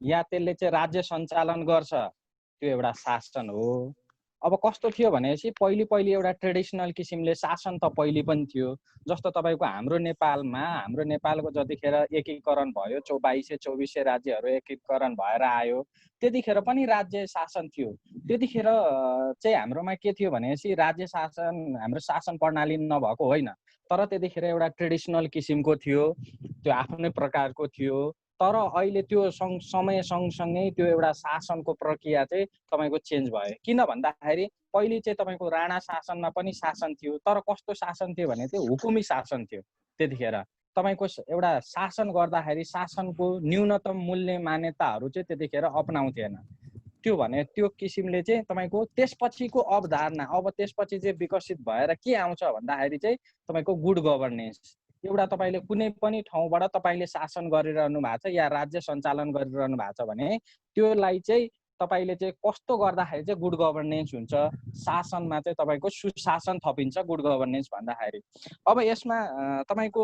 या त्यसले चाहिँ राज्य सञ्चालन गर्छ त्यो एउटा शासन हो। अब कस्तो थियो भनेपछि पहिले एउटा ट्रेडिसनल किसिमले शासन त पहिले पनि थियो। जस्तो तपाईँको हाम्रो नेपालको जतिखेर एकीकरण भयो, 2224 राज्यहरू एकीकरण भएर आयो, त्यतिखेर पनि राज्य शासन थियो। त्यतिखेर चाहिँ हाम्रोमा के थियो भनेपछि राज्य शासन, हाम्रो शासन प्रणाली नभएको होइन, तर त्यतिखेर एउटा ट्रेडिसनल किसिमको थियो, त्यो आफ्नै प्रकारको थियो। तर अहिले त्यो समय सँगसँगै त्यो एउटा शासनको प्रक्रिया चाहिँ तपाईँको चेन्ज भयो। किन भन्दाखेरि पहिले चाहिँ तपाईँको राणा शासनमा पनि शासन थियो, तर कस्तो शासन थियो भने त्यो हुकुमी शासन थियो। त्यतिखेर तपाईँको एउटा शासन गर्दाखेरि शासनको न्यूनतम मूल्य मान्यताहरू चाहिँ त्यतिखेर अपनाउँथेन। त्यो किसिमले चाहिँ तपाईँको त्यसपछिको अवधारणा अब त्यसपछि चाहिँ विकसित भएर के आउँछ भन्दाखेरि चाहिँ तपाईँको गुड गभर्नेन्स। एउटा तपाईँले कुनै पनि ठाउँबाट तपाईँले शासन गरिरहनु भएको छ या राज्य सञ्चालन गरिरहनु भएको छ भने त्योलाई चाहिँ तपाईँले चाहिँ कस्तो गर्दाखेरि चाहिँ गुड गभर्नेन्स हुन्छ, शासनमा चाहिँ तपाईँको सुशासन थपिन्छ गुड गभर्नेन्स भन्दाखेरि। अब यसमा तपाईँको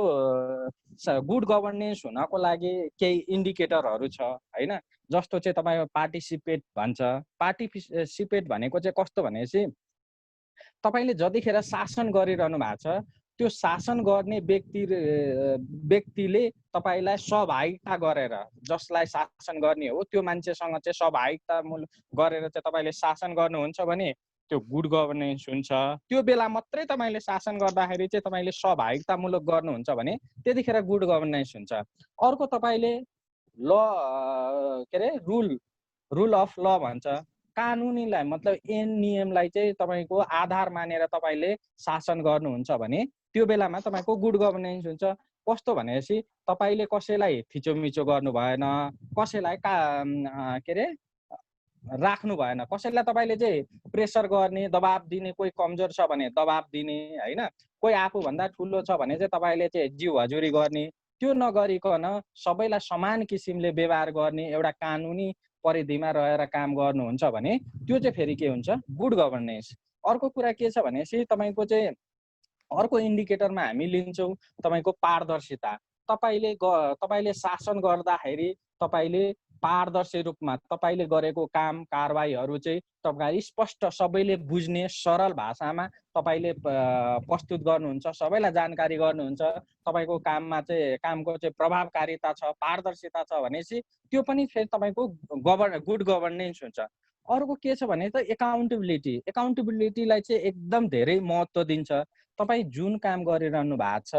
गुड गभर्नेन्स हुनको लागि केही इन्डिकेटरहरू छ होइन। जस्तो चाहिँ तपाईँको पार्टिसिपेट भन्छ। पार्टिसिपेट भनेको चाहिँ कस्तो भनेपछि तपाईँले जतिखेर शासन गरिरहनु भएको छ त्यो शासन गर्ने व्यक्तिले तपाईँलाई सहभागिता गरेर, जसलाई शासन गर्ने हो त्यो मान्छेसँग चाहिँ सहभागिता गरेर चाहिँ तपाईँले शासन गर्नुहुन्छ भने त्यो गुड गभर्नेन्स हुन्छ। त्यो बेला मात्रै तपाईँले शासन गर्दाखेरि चाहिँ तपाईँले सहभागितामूलक गर्नुहुन्छ भने त्यतिखेर गुड गभर्नेन्स हुन्छ। अर्को तपाईँले रुल अफ ल भन्छ। कानुनीलाई मतलब ऐन नियमलाई चाहिँ तपाईँको आधार मानेर तपाईँले शासन गर्नुहुन्छ भने त्यो बेलामा तपाईँको गुड गभर्नेन्स हुन्छ। कस्तो भनेपछि तपाईले कसैलाई थिचोमिचो गर्नु भएन, कसैलाई के अरे राख्नु भएन, कसैलाई तपाईले चाहिँ प्रेसर गर्ने, दबाब दिने, कोही कमजोर छ भने दबाब दिने हैन, कोही आफूभन्दा ठुलो छ भने चाहिँ तपाईले चाहिँ जिउ हजुरी गर्ने, त्यो नगरिकन सबैलाई समान किसिमले व्यवहार गर्ने एउटा कानुनी परिधिमा रहेर काम गर्नुहुन्छ भने त्यो चाहिँ फेरि के हुन्छ, गुड गभर्नेन्स। अर्को कुरा के छ भनेपछि तपाईको चाहिँ अर्को इन्डिकेटरमा हामी लिन्छौँ तपाईको पारदर्शिता। तपाईले शासन गर्दाखेरि तपाईले पारदर्शी रूपमा तपाईले गरेको काम कारबाहीहरू चाहिँ तपाईलाई स्पष्ट सबैले बुझ्ने सरल भाषामा तपाईले प्रस्तुत गर्नुहुन्छ, सबैलाई जानकारी गर्नुहुन्छ, तपाईको काममा चाहिँ कामको चाहिँ प्रभावकारिता छ, पारदर्शिता छ भनेपछि त्यो पनि फेरि तपाईको गुड गभर्नेन्स हुन्छ। अर्को के छ भने त एकाउन्टेबिलिटीलाई चाहिँ एकदम धेरै महत्त्व दिन्छ। तपाई जुन काम गरिरहनु भएको छ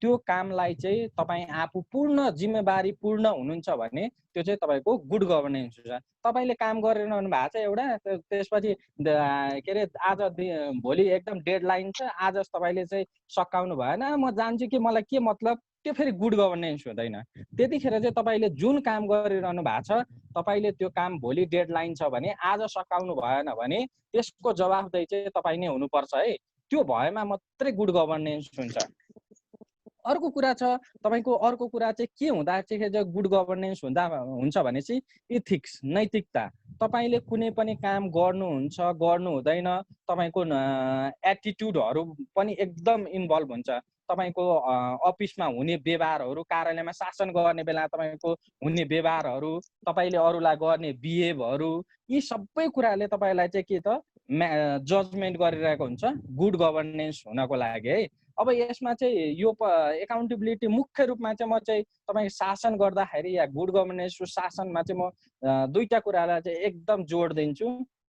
त्यो कामलाई चाहिँ तपाई आफू पूर्ण जिम्मेवारी पूर्ण हुनुहुन्छ भने त्यो चाहिँ तपाईको गुड गभर्नेन्स हुन्छ। तपाईले काम गरिरहनु भएको छ एउटा, त्यसपछि के अरे आज भोलि एकदम डेडलाइन छ, आज तपाईले चाहिँ सकाउनु भएन, म जान्छु कि मलाई के मतलब, त्यो फेरि गुड गभर्नेन्स हुँदैन। त्यतिखेर चाहिँ तपाईले जुन काम गरिरहनु भएको छ तपाईले त्यो काम भोलि डेडलाइन छ भने आज सकाउनु भएन भने त्यसको जवाफदेही चाहिँ तपाई नै हुनुपर्छ है, त्यो भएमा मात्रै गुड गभर्नेन्स हुन्छ। अर्को कुरा छ तपाईको, अर्को कुरा चाहिँ के हुँदा चाहिँ गुड गभर्नेन्स हुन्छ भने चाहिँ इथिक्स, नैतिकता। तपाईले कुनै पनि काम गर्नुहुन्छ गर्नु हुँदैन, तपाईको एटिट्युडहरू पनि एकदम इन्भल्भ हुन्छ। तपाईको अफिसमा हुने व्यवहारहरू, कार्यालयमा शासन गर्ने बेला तपाईको हुने व्यवहारहरू, तपाईले अरूलाई गर्ने बिहेभहरू, यी सबै कुराले तपाईलाई चाहिँ के त जजमेन्ट गरिरहेको हुन्छ गुड गभर्नेन्स हुनको लागि है। अब यसमा चाहिँ यो एकाउन्टेबिलिटी मुख्य रूपमा चाहिँ म चाहिँ तपाईँ शासन गर्दाखेरि या गुड गभर्नेन्स शासनमा चाहिँ म दुईटा कुरालाई चाहिँ एकदम जोड दिन्छु,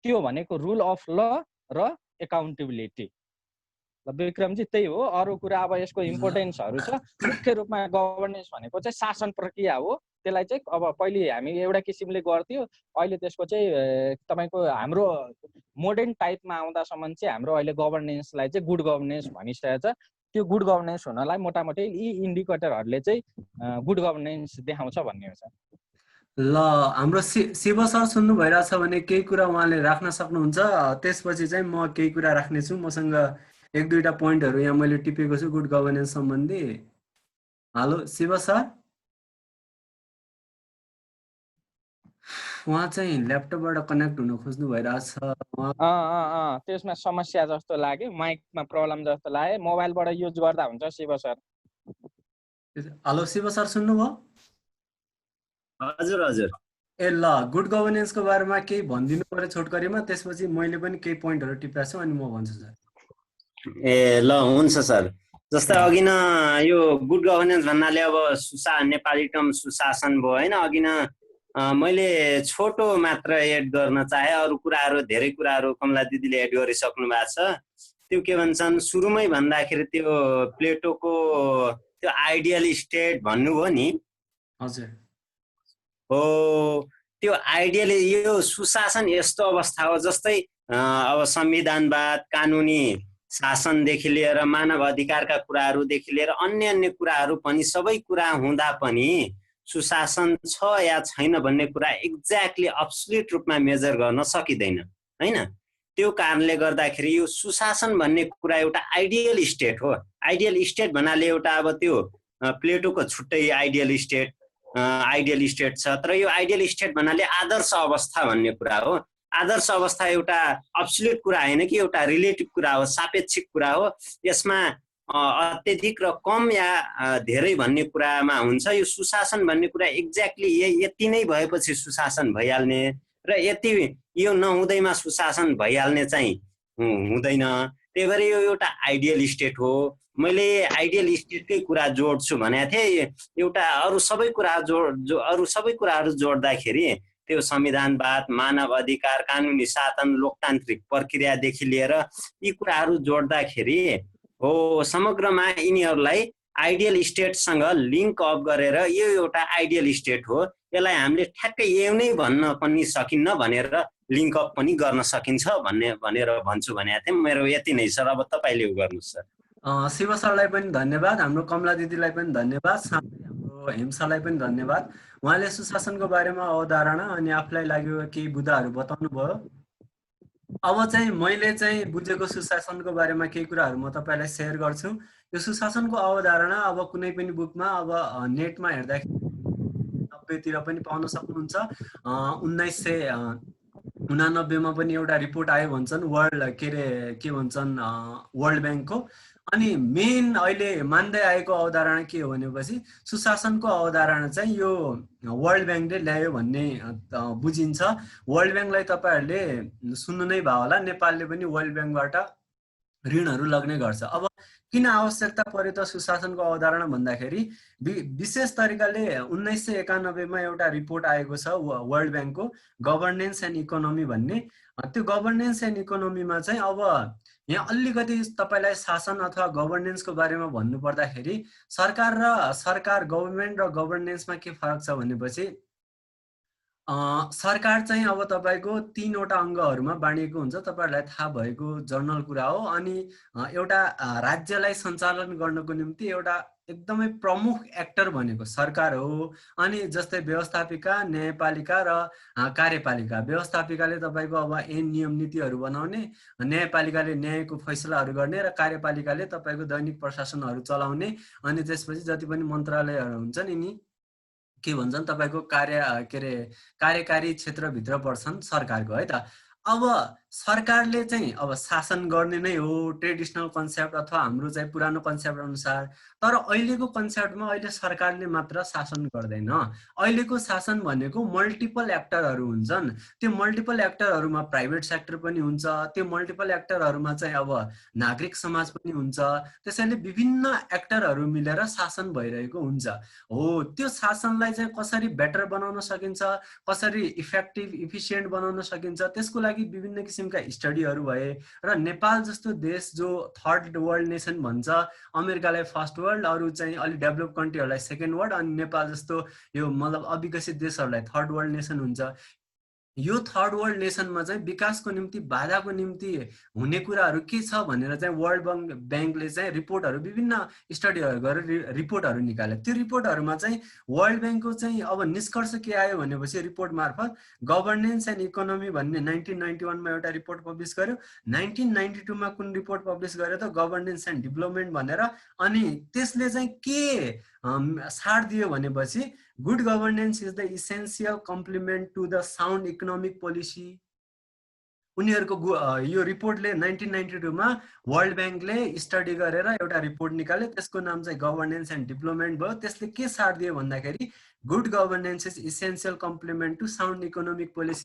त्यो भनेको रुल अफ ल र एकाउन्टेबिलिटी। विक्रमजी त्यही हो, अरू कुरा अब यसको इम्पोर्टेन्सहरू छ। मुख्य रूपमा गभर्नेन्स भनेको चाहिँ शासन प्रक्रिया हो, त्यसलाई चाहिँ अब पहिले हामी एउटा किसिमले गर्थ्यो, अहिले त्यसको चाहिँ तपाईको हाम्रो मोडर्न टाइपमा आउँदासम्म चाहिँ हाम्रो अहिले गभर्नेन्सलाई चाहिँ गुड गभर्नेन्स भनिसकेको छ। त्यो गुड गभर्नेन्स हुनलाई मोटामोटी यी इन्डिकेटरहरूले चाहिँ गुड गभर्नेन्स देखाउँछ भन्ने हुन्छ। ल, हाम्रो शिव सर सुन्नु भइरहेछ भने केही कुरा उहाँले राख्न सक्नुहुन्छ, त्यसपछि चाहिँ म केही कुरा राख्नेछु। मसँग एक दुईटा पोइन्टहरू यहाँ मैले टिपेको छु गुड गभर्नेन्स सम्बन्धी। हेलो शिव सर, उहाँ चाहिँ ल्यापटपबाट कनेक्ट हुन खोज्नु भइरहेछ। त्यसमा समस्या जस्तो लाग्यो, माइकमा प्रब्लम जस्तो लाग्यो, मोबाइलबाट युज गर्दा हुन्छ Shiv sir. Hello Shiv sir, सुन्नुभयो? हजुर हजुर। ए ल, गुड गभर्नेन्सको बारेमा केही भनिदिनु पर्यो छोटकरीमा, त्यसपछि मैले पनि केही पोइन्टहरू टिपेको छु अनि म भन्छु सर। ए ल, हुन्छ सर। जस्तै अघि न यो गुड गभर्नेन्स भन्नाले अब नेपाली टर्म सुशासन भयो होइन। अघि न मैले छोटो मात्र एड गर्न चाहे, अरू कुराहरू धेरै कुराहरू कमला दिदीले एड गरिसक्नु भएको छ। त्यो के भन्छन् सुरुमै भन्दाखेरि त्यो प्लेटोको त्यो आइडियल स्टेट भन्नुभयो नि। हजुर हो, त्यो आइडियल यो सुशासन यस्तो अवस्था हो जस्तै अब संविधानवाद, कानुनी शासनदेखि लिएर मानव अधिकारका कुराहरूदेखि लिएर अन्य अन्य कुराहरू पनि सबै कुरा हुँदा पनि सुशासन छ या छैन भन्ने कुरा एक्ज्याक्टली अब्सोल्युट रूपमा मेजर गर्न सकिँदैन हैन। त्यो कारणले गर्दाखेरि यो सुशासन भन्ने कुरा एउटा आइडियल स्टेट हो। आइडियल स्टेट भन्नाले एउटा अब त्यो प्लेटोको छुट्टै आइडियल स्टेट छ, तर यो आइडियल स्टेट भन्नाले आदर्श अवस्था भन्ने कुरा हो। आदर्श अवस्था एउटा अब्सोल्युट कुरा हैन कि एउटा रिलेटिभ कुरा हो, सापेक्षिक कुरा हो। यसमा अत्यधिक र कम या धेरै भन्ने कुरामा हुन्छ। यो सुशासन भन्ने कुरा एक्ज्याक्टली यति नै भएपछि सुशासन भइहाल्ने र यति यो नहुँदैमा सुशासन भइहाल्ने चाहिँ हुँदैन। त्यही भएर यो एउटा आइडियल स्टेट हो। मैले आइडियल स्टेटकै कुरा जोड्छु भनेको थिएँ। एउटा अरू सबै कुराहरू जोड्दाखेरि त्यो संविधानवाद, मानव अधिकार, कानुनी शासन, लोकतान्त्रिक प्रक्रियादेखि लिएर यी कुराहरू जोड्दाखेरि हो समग्रमा यिनीहरूलाई आइडियल स्टेटसँग लिङ्क अप गरेर यो एउटा आइडियल स्टेट हो। यसलाई हामीले ठ्याक्कै यो नै भन्न पनि सकिन्न भनेर लिङ्क अप पनि गर्न सकिन्छ भनेर भन्छु भनेको थिएँ। मेरो यति नै सर, अब तपाईँले गर्नुहोस् सर। शिव सरलाई पनि धन्यवाद, हाम्रो कमला दिदीलाई पनि धन्यवाद, साथै हाम्रो हेम सरलाई पनि धन्यवाद। उहाँले सुशासनको बारेमा अवधारणा अनि आफूलाई लागेको केही बुदाहरू बताउनु भयो। अब चाहिँ मैले चाहिँ बुझेको सुशासनको बारेमा केही कुराहरू म तपाईँलाई सेयर गर्छु। यो सुशासनको अवधारणा अब कुनै पनि बुकमा अब नेटमा हेर्दाखेरि 90 तिर पनि पाउन सक्नुहुन्छ। 1989 मा पनि एउटा रिपोर्ट आयो भन्छन् के भन्छन् वर्ल्ड ब्याङ्कको। अनि मेन अहिले मान्दै आएको अवधारणा के हो भनेपछि सुशासनको अवधारणा चाहिँ यो वर्ल्ड ब्याङ्कले ल्यायो भन्ने बुझिन्छ। वर्ल्ड ब्याङ्कलाई तपाईँहरूले सुन्नु नै भयो होला, नेपालले पनि वर्ल्ड ब्याङ्कबाट ऋणहरू लग्ने गर्छ। अब किन आवश्यकता पर्यो त सुशासनको अवधारणा भन्दाखेरि विशेष तरिकाले 1991 मा एउटा रिपोर्ट आएको छ वर्ल्ड ब्याङ्कको गभर्नेन्स एन्ड इकोनोमी भन्ने। त्यो गभर्नेन्स एन्ड इकोनोमीमा चाहिँ अब यहाँ अलिकति तपाईँलाई शासन अथवा गभर्नेन्सको बारेमा भन्नु पर्दाखेरि सरकार गभर्मेन्ट र गभर्नेन्समा के फरक छ भनेपछि सरकार चाहिँ अब तपाईँको 3 वटा अङ्गहरूमा बाँडिएको हुन्छ, तपाईँहरूलाई थाहा भएको जर्नल कुरा हो। अनि एउटा राज्यलाई सञ्चालन गर्नको निम्ति एउटा एकदमै प्रमुख एक्टर भनेको सरकार हो। अनि जस्तै व्यवस्थापिका, न्यायपालिका र कार्यपालिका। व्यवस्थापिकाले तपाईँको अब ऐन नियम नीतिहरू बनाउने, न्यायपालिकाले न्यायको फैसलाहरू गर्ने र कार्यपालिकाले तपाईँको दैनिक प्रशासनहरू चलाउने। अनि त्यसपछि जति पनि मन्त्रालयहरू हुन्छन् यिनी के भन्छन् तपाईँको कार्यकारी क्षेत्रभित्र पर्छन् सरकारको, है त। अब सरकारले चाहिँ अब शासन गर्ने नै हो ट्रेडिसनल कन्सेप्ट अथवा हाम्रो चाहिँ पुरानो कन्सेप्ट अनुसार। तर अहिलेको कन्सेप्टमा अहिले सरकारले मात्र शासन गर्दैन। अहिलेको शासन भनेको मल्टिपल एक्टरहरू हुन्छन्। त्यो मल्टिपल एक्टरहरूमा प्राइभेट सेक्टर पनि हुन्छ, त्यो मल्टिपल एक्टरहरूमा चाहिँ अब नागरिक समाज पनि हुन्छ। त्यसैले विभिन्न एक्टरहरू मिलेर शासन भइरहेको हुन्छ। हो, त्यो शासनलाई चाहिँ कसरी बेटर बनाउन सकिन्छ, कसरी इफेक्टिभ इफिसियन्ट बनाउन सकिन्छ, त्यसको लागि विभिन्न किसिमका स्टडीहरू भए। र नेपाल जस्तो देश जो थर्ड वर्ल्ड नेसन भन्छ, अमेरिकालाई फर्स्ट वर्ल्ड, अरू चाहिँ अलि डेभलप कन्ट्रीहरूलाई सेकेन्ड वर्ल्ड, अनि नेपाल जस्तो यो मतलब अविकसित देशहरूलाई थर्ड वर्ल्ड नेसन हुन्छ। यो थर्ड वर्ल्ड नेसनमा चाहिँ विकासको निम्ति बाधाको निम्ति हुने कुराहरू के छ भनेर चाहिँ वर्ल्ड ब्याङ्कले चाहिँ रिपोर्टहरू विभिन्न स्टडीहरू गरेर रिपोर्टहरू निकाले। त्यो रिपोर्टहरूमा चाहिँ वर्ल्ड ब्याङ्कको चाहिँ अब निष्कर्ष के आयो भनेपछि रिपोर्ट मार्फत गभर्नेन्स एन्ड इकोनोमी भन्ने 1991 मा एउटा रिपोर्ट पब्लिस गर्यो। 1992 मा कुन रिपोर्ट पब्लिस गर्यो त गभर्नेन्स एन्ड डेभलपमेन्ट भनेर। अनि त्यसले चाहिँ के सार दियो भनेपछि good governance is the essential complement to the sound economic policy. उनीहरूको यो रिपोर्टले 1992 मा वर्ल्ड ब्याङ्कले स्टडी गरेर एउटा रिपोर्ट निकाल्यो, त्यसको नाम चाहिँ गभर्नेन्स एन्ड डेभलपमेन्ट भयो। त्यसले के सार दियो भन्दाखेरि good governance is essential complement to sound economic policy.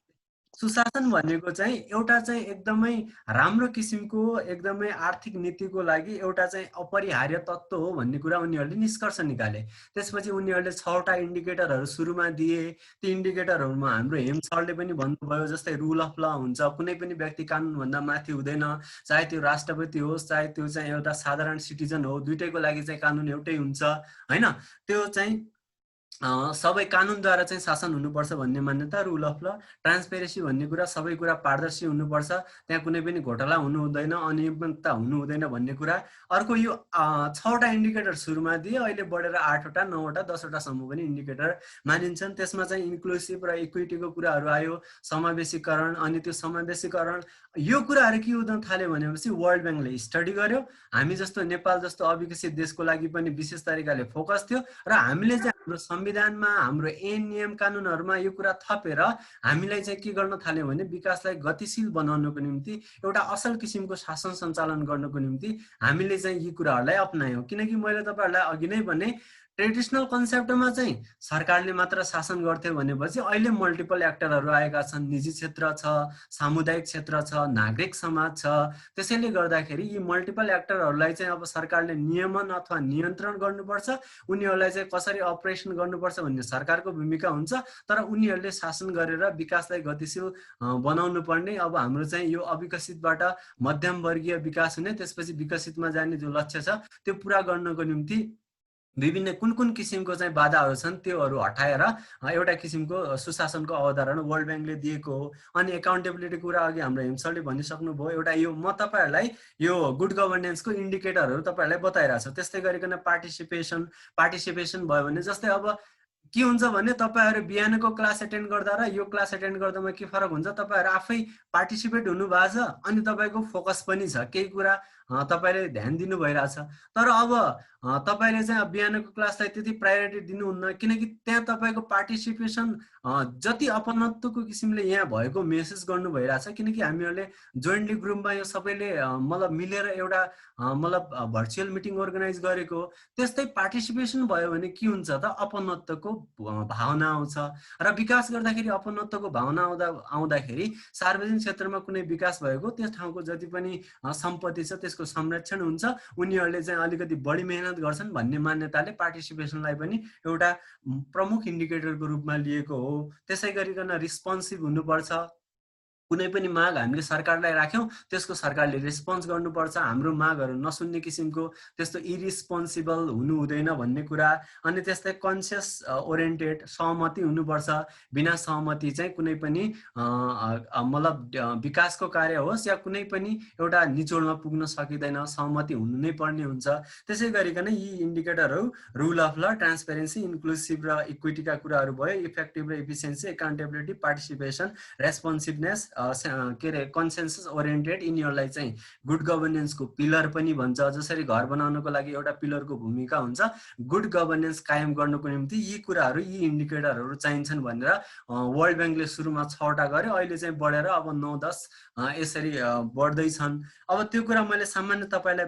सुशासन भनेको चाहिँ एउटा चाहिँ एकदमै राम्रो किसिमको एकदमै आर्थिक नीतिको लागि एउटा चाहिँ अपरिहार्य तत्त्व हो भन्ने कुरा उनीहरूले निष्कर्ष निकाले। त्यसपछि उनीहरूले 6 वटा इन्डिकेटरहरू सुरुमा दिए। ती इन्डिकेटरहरूमा हाम्रो हेम सरले पनि भन्नुभयो, जस्तै रुल अफ ल हुन्छ, कुनै पनि व्यक्ति कानुनभन्दा माथि हुँदैन, चाहे त्यो राष्ट्रपति होस् चाहे त्यो चाहिँ एउटा साधारण सिटिजन हो, दुइटैको लागि चाहिँ कानुन एउटै हुन्छ, होइन। त्यो चाहिँ सबै कानुनद्वारा चाहिँ शासन हुनुपर्छ भन्ने मान्यता, रुल अफ ल, ट्रान्सपेरेन्सी भन्ने कुरा, सबै कुरा पारदर्शी हुनुपर्छ, त्यहाँ कुनै पनि घोटाला हुनु हुँदैन, अनियमितता हुनु हुँदैन भन्ने कुरा। अर्को यो 6 वटा इन्डिकेटर सुरुमा दिए, अहिले बढेर 8 वटा 9 वटा 10 वटासम्म पनि इन्डिकेटर मानिन्छन्। त्यसमा चाहिँ इन्क्लुसिभ र इक्विटीको कुराहरू आयो, समावेशीकरण। अनि त्यो समावेशीकरण यो कुराहरू के हुन थाल्यो भनेपछि वर्ल्ड ब्याङ्कले स्टडी गर्यो। हामी जस्तो नेपाल जस्तो अविकसित देशको लागि पनि विशेष तरिकाले फोकस थियो र हामीले चाहिँ हाम्रो संविधानमा हाम्रो ऐन नियम कानुनहरूमा यो कुरा थपेर हामीलाई चाहिँ के गर्न थाल्यो भने विकासलाई गतिशील बनाउनको निम्ति, एउटा असल किसिमको शासन सञ्चालन गर्नको निम्ति हामीले चाहिँ यी कुराहरूलाई अपनायौँ। किनकि मैले तपाईँहरूलाई अघि नै भने ट्रेडिसनल कन्सेप्टमा चाहिँ सरकारले मात्र शासन गर्थ्यो भनेपछि अहिले मल्टिपल एक्टरहरू आएका छन्, निजी क्षेत्र छ, सामुदायिक क्षेत्र छ, नागरिक समाज छ। त्यसैले गर्दाखेरि यी मल्टिपल एक्टरहरूलाई चाहिँ अब सरकारले नियमन अथवा नियन्त्रण गर्नुपर्छ, उनीहरूलाई चाहिँ कसरी अपरेसन गर्नुपर्छ भन्ने सरकारको भूमिका हुन्छ। तर उनीहरूले शासन गरेर विकासलाई गतिशील बनाउनु पर्ने। अब हाम्रो चाहिँ यो अविकसितबाट मध्यम वर्गीय विकास हुने, त्यसपछि विकसितमा जाने जो लक्ष्य छ त्यो पुरा गर्नको निम्ति विभिन्न कुन कुन किसिमको चाहिँ बाधाहरू छन् त्योहरू हटाएर एउटा किसिमको सुशासनको अवधारणा वर्ल्ड ब्याङ्कले दिएको हो। अनि एकाउन्टेबिलिटी कुरा अघि हाम्रो हिमसरले भनिसक्नुभयो, एउटा यो म तपाईँहरूलाई यो गुड गभर्नेन्सको इन्डिकेटरहरू तपाईँहरूलाई बताइरहेको छु। त्यस्तै गरिकन पार्टिसिपेसन भयो भने जस्तै अब के हुन्छ भने तपाईँहरू बिहानको क्लास एटेन्ड गर्दा र यो क्लास एटेन्ड गर्दामा के फरक हुन्छ, तपाईँहरू आफै पार्टिसिपेट हुनुभएको छ अनि तपाईँको फोकस पनि छ, केही कुरा तपाईँले ध्यान दिनु भइरहेछ। तर अब तपाईँले चाहिँ बिहानको क्लासलाई त्यति प्रायोरिटी दिनुहुन्न, किनकि त्यहाँ तपाईँको पार्टिसिपेसन जति अपनत्वको किसिमले यहाँ भएको मेसेज गर्नु भइरहेछ। किनकि हामीहरूले जोइन्टली ग्रुपमा यो सबैले मतलब मिलेर एउटा मतलब भर्चुअल मिटिङ अर्गनाइज गरेको, त्यस्तै पार्टिसिपेसन भयो भने के हुन्छ त अपनत्वको भावना आउँछ र विकास गर्दाखेरि अपनत्वको भावना आउँदाखेरि सार्वजनिक क्षेत्रमा कुनै विकास भएको त्यस ठाउँको जति पनि सम्पत्ति छ त्यसको संरक्षण हुन्छ, उनीहरूले चाहिँ अलिकति बढी मेहनत गर्छन् भन्ने मान्यताले पार्टिसिपेसनलाई पनि एउटा प्रमुख इन्डिकेटरको रूपमा लिएको हो। त्यसै गरिकन रिस्पोन्सिभ हुनुपर्छ, कुनै पनि माग हामीले सरकारलाई राख्यौँ त्यसको सरकारले रेस्पोन्स गर्नुपर्छ, हाम्रो मागहरू नसुन्ने किसिमको त्यस्तो इरिस्पोन्सिबल हुनु हुँदैन भन्ने कुरा। अनि त्यस्तै कन्सियस ओरिएन्टेड सहमति हुनुपर्छ, बिना सहमति चाहिँ कुनै पनि मतलब विकासको कार्य होस् या कुनै पनि एउटा निचोडमा पुग्न सकिँदैन, सहमति हुनु नै पर्ने हुन्छ। त्यसै गरिकन यी इन्डिकेटरहरू रुल अफ ल, ट्रान्सपेरेन्सी, इन्क्लुसिभ र इक्विटीका कुराहरू भयो, इफेक्टिभ र इफिसियन्सी, एकाउन्टेबिलिटी, पार्टिसिपेसन, रेस्पोन्सिभनेस, के अरे कन्सेन्सस ओरिएन्टेड, यिनीहरूलाई चाहिँ गुड गभर्नेन्सको पिलर पनि भन्छ। जसरी घर बनाउनको लागि एउटा पिलरको भूमिका हुन्छ, गुड गभर्नेन्स कायम गर्नको निम्ति यी कुराहरू, यी इन्डिकेटरहरू चाहिन्छन् भनेर वर्ल्ड ब्याङ्कले सुरुमा 6वटा गर्यो, अहिले चाहिँ बढेर अब 9-10 यसरी बढ्दैछन्। अब त्यो कुरा मैले सामान्य तपाईँलाई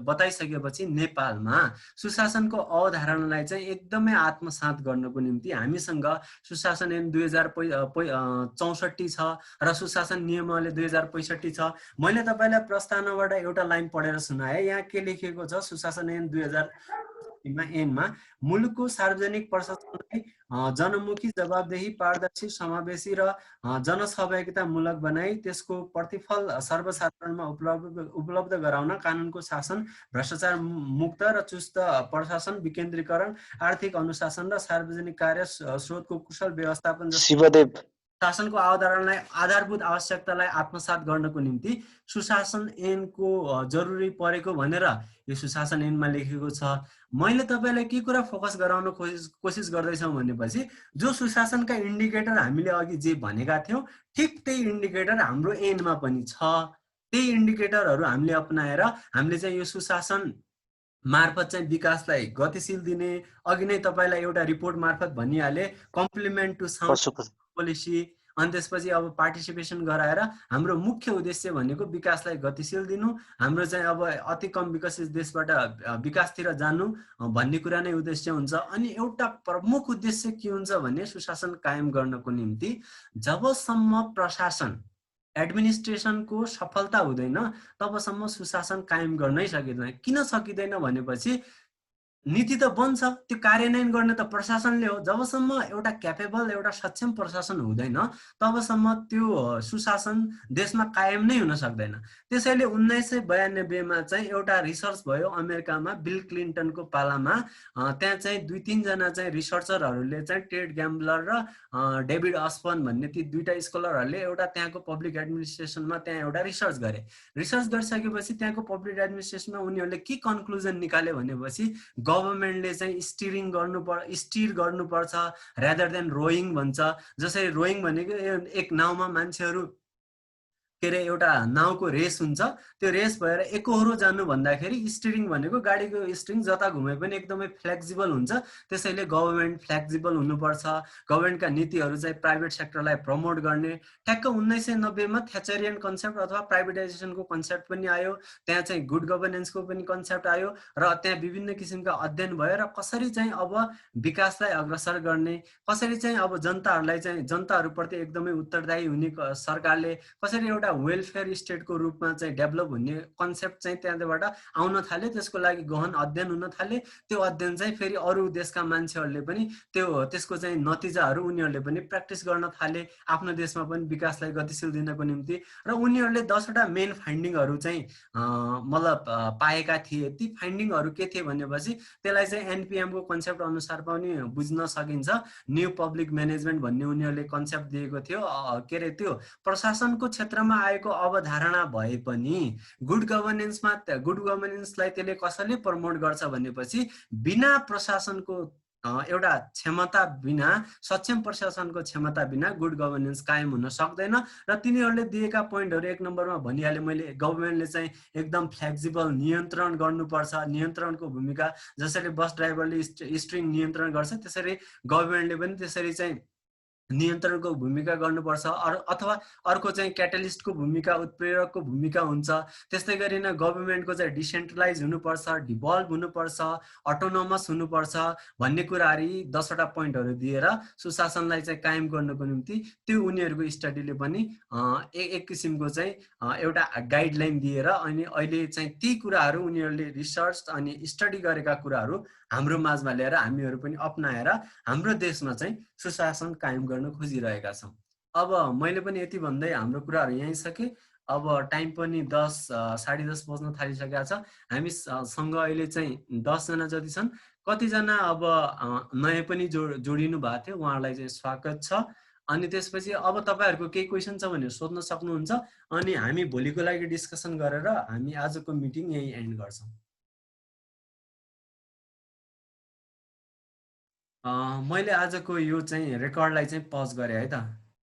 बताइसकेपछि नेपालमा सुशासनको अवधारणालाई चाहिँ एकदमै आत्मसात गर्नको निम्ति हामीसँग सुशासन ऐन 2064 छ र सुशासन नियमावली 2065 छ। मैले तपाईँलाई प्रस्तावनाबाट एउटा लाइन पढेर सुनाएँ। यहाँ के लेखिएको छ, सुशासन ऐन 2000 मुलुकको सार्वजनिक प्रशासनलाई जनमुखी, जवाबदेही, पारदर्शी, समावेशी र जनसहभागितामूलक बनाई त्यसको प्रतिफल सर्वसाधारणमा उपलब्ध गराउन कानुनको शासन, भ्रष्टाचार मुक्त र चुस्त प्रशासन, विकेन्द्रीकरण, आर्थिक अनुशासन र सार्वजनिक कार्य स्रोतको कुशल व्यवस्थापन शासनको अवधारणालाई, आधारभूत आवश्यकतालाई आत्मसात गर्नको निम्ति सुशासन ऐनको जरुरी परेको भनेर यो सुशासन ऐनमा लेखेको छ। मैले तपाईँलाई के कुरा फोकस गराउन कोसिस गर्दैछौँ भनेपछि जो सुशासनका इन्डिकेटर हामीले अघि जे भनेका थियौँ ठिक त्यही इन्डिकेटर हाम्रो ऐनमा पनि छ। त्यही इन्डिकेटरहरू हामीले अपनाएर हामीले चाहिँ यो सुशासन मार्फत चाहिँ विकासलाई गतिशील दिने, अघि नै तपाईँलाई एउटा रिपोर्ट मार्फत भनिहाले, कम्प्लिमेन्ट टु साउन्ड पोलिसी, अनि त्यसपछि अब पार्टिसिपेसन गराएर हाम्रो मुख्य उद्देश्य भनेको विकासलाई गतिशील दिनु, हाम्रो चाहिँ अब अति कम विकसित देशबाट विकासतिर जानु भन्ने कुरा नै उद्देश्य हुन्छ। अनि एउटा प्रमुख उद्देश्य के हुन्छ भने सुशासन कायम गर्नको निम्ति जबसम्म प्रशासन एडमिनिस्ट्रेसनको सफलता हुँदैन तबसम्म सुशासन कायम गर्नै सकिँदैन। किन सकिँदैन भनेपछि नीति त बन्छ, त्यो कार्यान्वयन गर्ने त प्रशासनले हो। जबसम्म एउटा क्यापेबल, एउटा सक्षम प्रशासन हुँदैन तबसम्म त्यो सुशासन देशमा कायम नै हुन सक्दैन। त्यसैले 1992 चाहिँ एउटा रिसर्च भयो अमेरिकामा, बिल क्लिन्टनको पालामा। त्यहाँ चाहिँ 2-3 जना चाहिँ रिसर्चरहरूले चाहिँ टेड ग्याम्बलर र डेभिड अस्पन भन्ने ती दुईटा स्कलरहरूले एउटा त्यहाँको पब्लिक एडमिनिस्ट्रेसनमा त्यहाँ एउटा रिसर्च गरे। रिसर्च गरिसकेपछि त्यहाँको पब्लिक एडमिनिस्ट्रेसनमा उनीहरूले के कन्क्लुजन निकाले भनेपछि गभर्मेन्टले चाहिँ स्टिर गर्नुपर्छ रादर देन रोइङ भन्छ। जसरी रोइङ भनेको एक नाउँमा मान्छेहरू के अरे एउटा नाउँको रेस हुन्छ, त्यो रेस भएर एकहोरो जानु भन्दाखेरि स्टिरिङ भनेको गाडीको स्टिरिङ जता घुमे पनि एकदमै फ्लेक्सिबल हुन्छ। त्यसैले गभर्मेन्ट फ्लेक्सिबल हुनुपर्छ। गभर्मेन्टका नीतिहरू चाहिँ प्राइभेट सेक्टरलाई प्रमोट गर्ने। ठ्याक्क 1990मा थ्याचरियन कन्सेप्ट अथवा प्राइभेटाइजेसनको कन्सेप्ट पनि आयो। त्यहाँ चाहिँ गुड गभर्नेन्सको पनि कन्सेप्ट आयो र त्यहाँ विभिन्न किसिमका अध्ययन भयो र कसरी चाहिँ अब विकासलाई अग्रसर गर्ने, कसरी चाहिँ अब जनताहरूलाई चाहिँ जनताहरूप्रति एकदमै उत्तरदायी हुने सरकारले कसरी एउटा वेलफेयर स्टेटको रूपमा चाहिँ डेभलप हुने कन्सेप्ट चाहिँ त्यहाँबाट आउन थाल्यो, त्यसको लागि गहन अध्ययन हुन थाले। त्यो अध्ययन चाहिँ फेरि अरू देशका मान्छेहरूले पनि त्यसको चाहिँ नतिजाहरू उनीहरूले पनि प्र्याक्टिस गर्न थाले, आफ्नो देशमा पनि विकासलाई गतिशील दिनको निम्ति। र उनीहरूले 10वटा मेन फाइन्डिङहरू चाहिँ मतलब पाएका थिए। ती फाइन्डिङहरू के थिए भनेपछि त्यसलाई चाहिँ एनपिएमको कन्सेप्ट अनुसार पनि बुझ्न सकिन्छ। न्यू पब्लिक म्यानेजमेन्ट भन्ने उनीहरूले कन्सेप्ट दिएको थियो। के अरे त्यो प्रशासनको क्षेत्रमा आएको अवधारणा भए पनि गुड गभर्नेन्सलाई त्यसले कसैले प्रमोट गर्छ भनेपछि बिना प्रशासनको एउटा क्षमता बिना, सक्षम प्रशासनको क्षमता बिना गुड गभर्नेन्स कायम हुन सक्दैन। र तिनीहरूले दिएका पोइन्टहरू 1 नम्बरमा भनिहालेँ मैले, गभर्मेन्टले चाहिँ एकदम फ्लेक्सिबल नियन्त्रण गर्नुपर्छ। नियन्त्रणको भूमिका जसरी बस ड्राइभरले स्ट्रिङ नियन्त्रण गर्छ त्यसरी गभर्मेन्टले पनि त्यसरी चाहिँ नियन्त्रणको भूमिका गर्नुपर्छ। अथवा अर्को चाहिँ क्याटलिस्टको भूमिका, उत्प्रेरकको भूमिका हुन्छ। त्यस्तै गरिन गभर्मेन्टको चाहिँ डिसेन्ट्रलाइज हुनुपर्छ, डिभल्भ हुनुपर्छ, अटोनोमस हुनुपर्छ भन्ने कुराहरू 10वटा पोइन्टहरू दिएर सुशासनलाई चाहिँ कायम गर्नको निम्ति त्यो उनीहरूको स्टडीले पनि एक किसिमको चाहिँ एउटा गाइडलाइन दिएर अनि अहिले चाहिँ ती कुराहरू उनीहरूले रिसर्च अनि स्टडी गरेका कुराहरू हाम्रो माझमा ल्याएर हामीहरू पनि अपनाएर हाम्रो देशमा चाहिँ सुशासन कायम गर्न खोजिरहेका छौँ। अब मैले पनि यति भन्दै हाम्रो कुराहरू यहीँ सके। अब टाइम पनि 10:30 बज्न थालिसकेको छ। हामीसँग अहिले चाहिँ 10 जना जति छन्। कतिजना अब नयाँ पनि जोडिनु भएको थियो, उहाँहरूलाई चाहिँ स्वागत छ। अनि त्यसपछि अब तपाईँहरूको केही क्वेसन छ भने सोध्न सक्नुहुन्छ। अनि हामी भोलिको लागि डिस्कसन गरेर हामी आजको मिटिङ यहीँ एन्ड गर्छौँ। मैले आजको यो चाहिँ रेकर्डलाई चाहिँ पज गरेँ है त।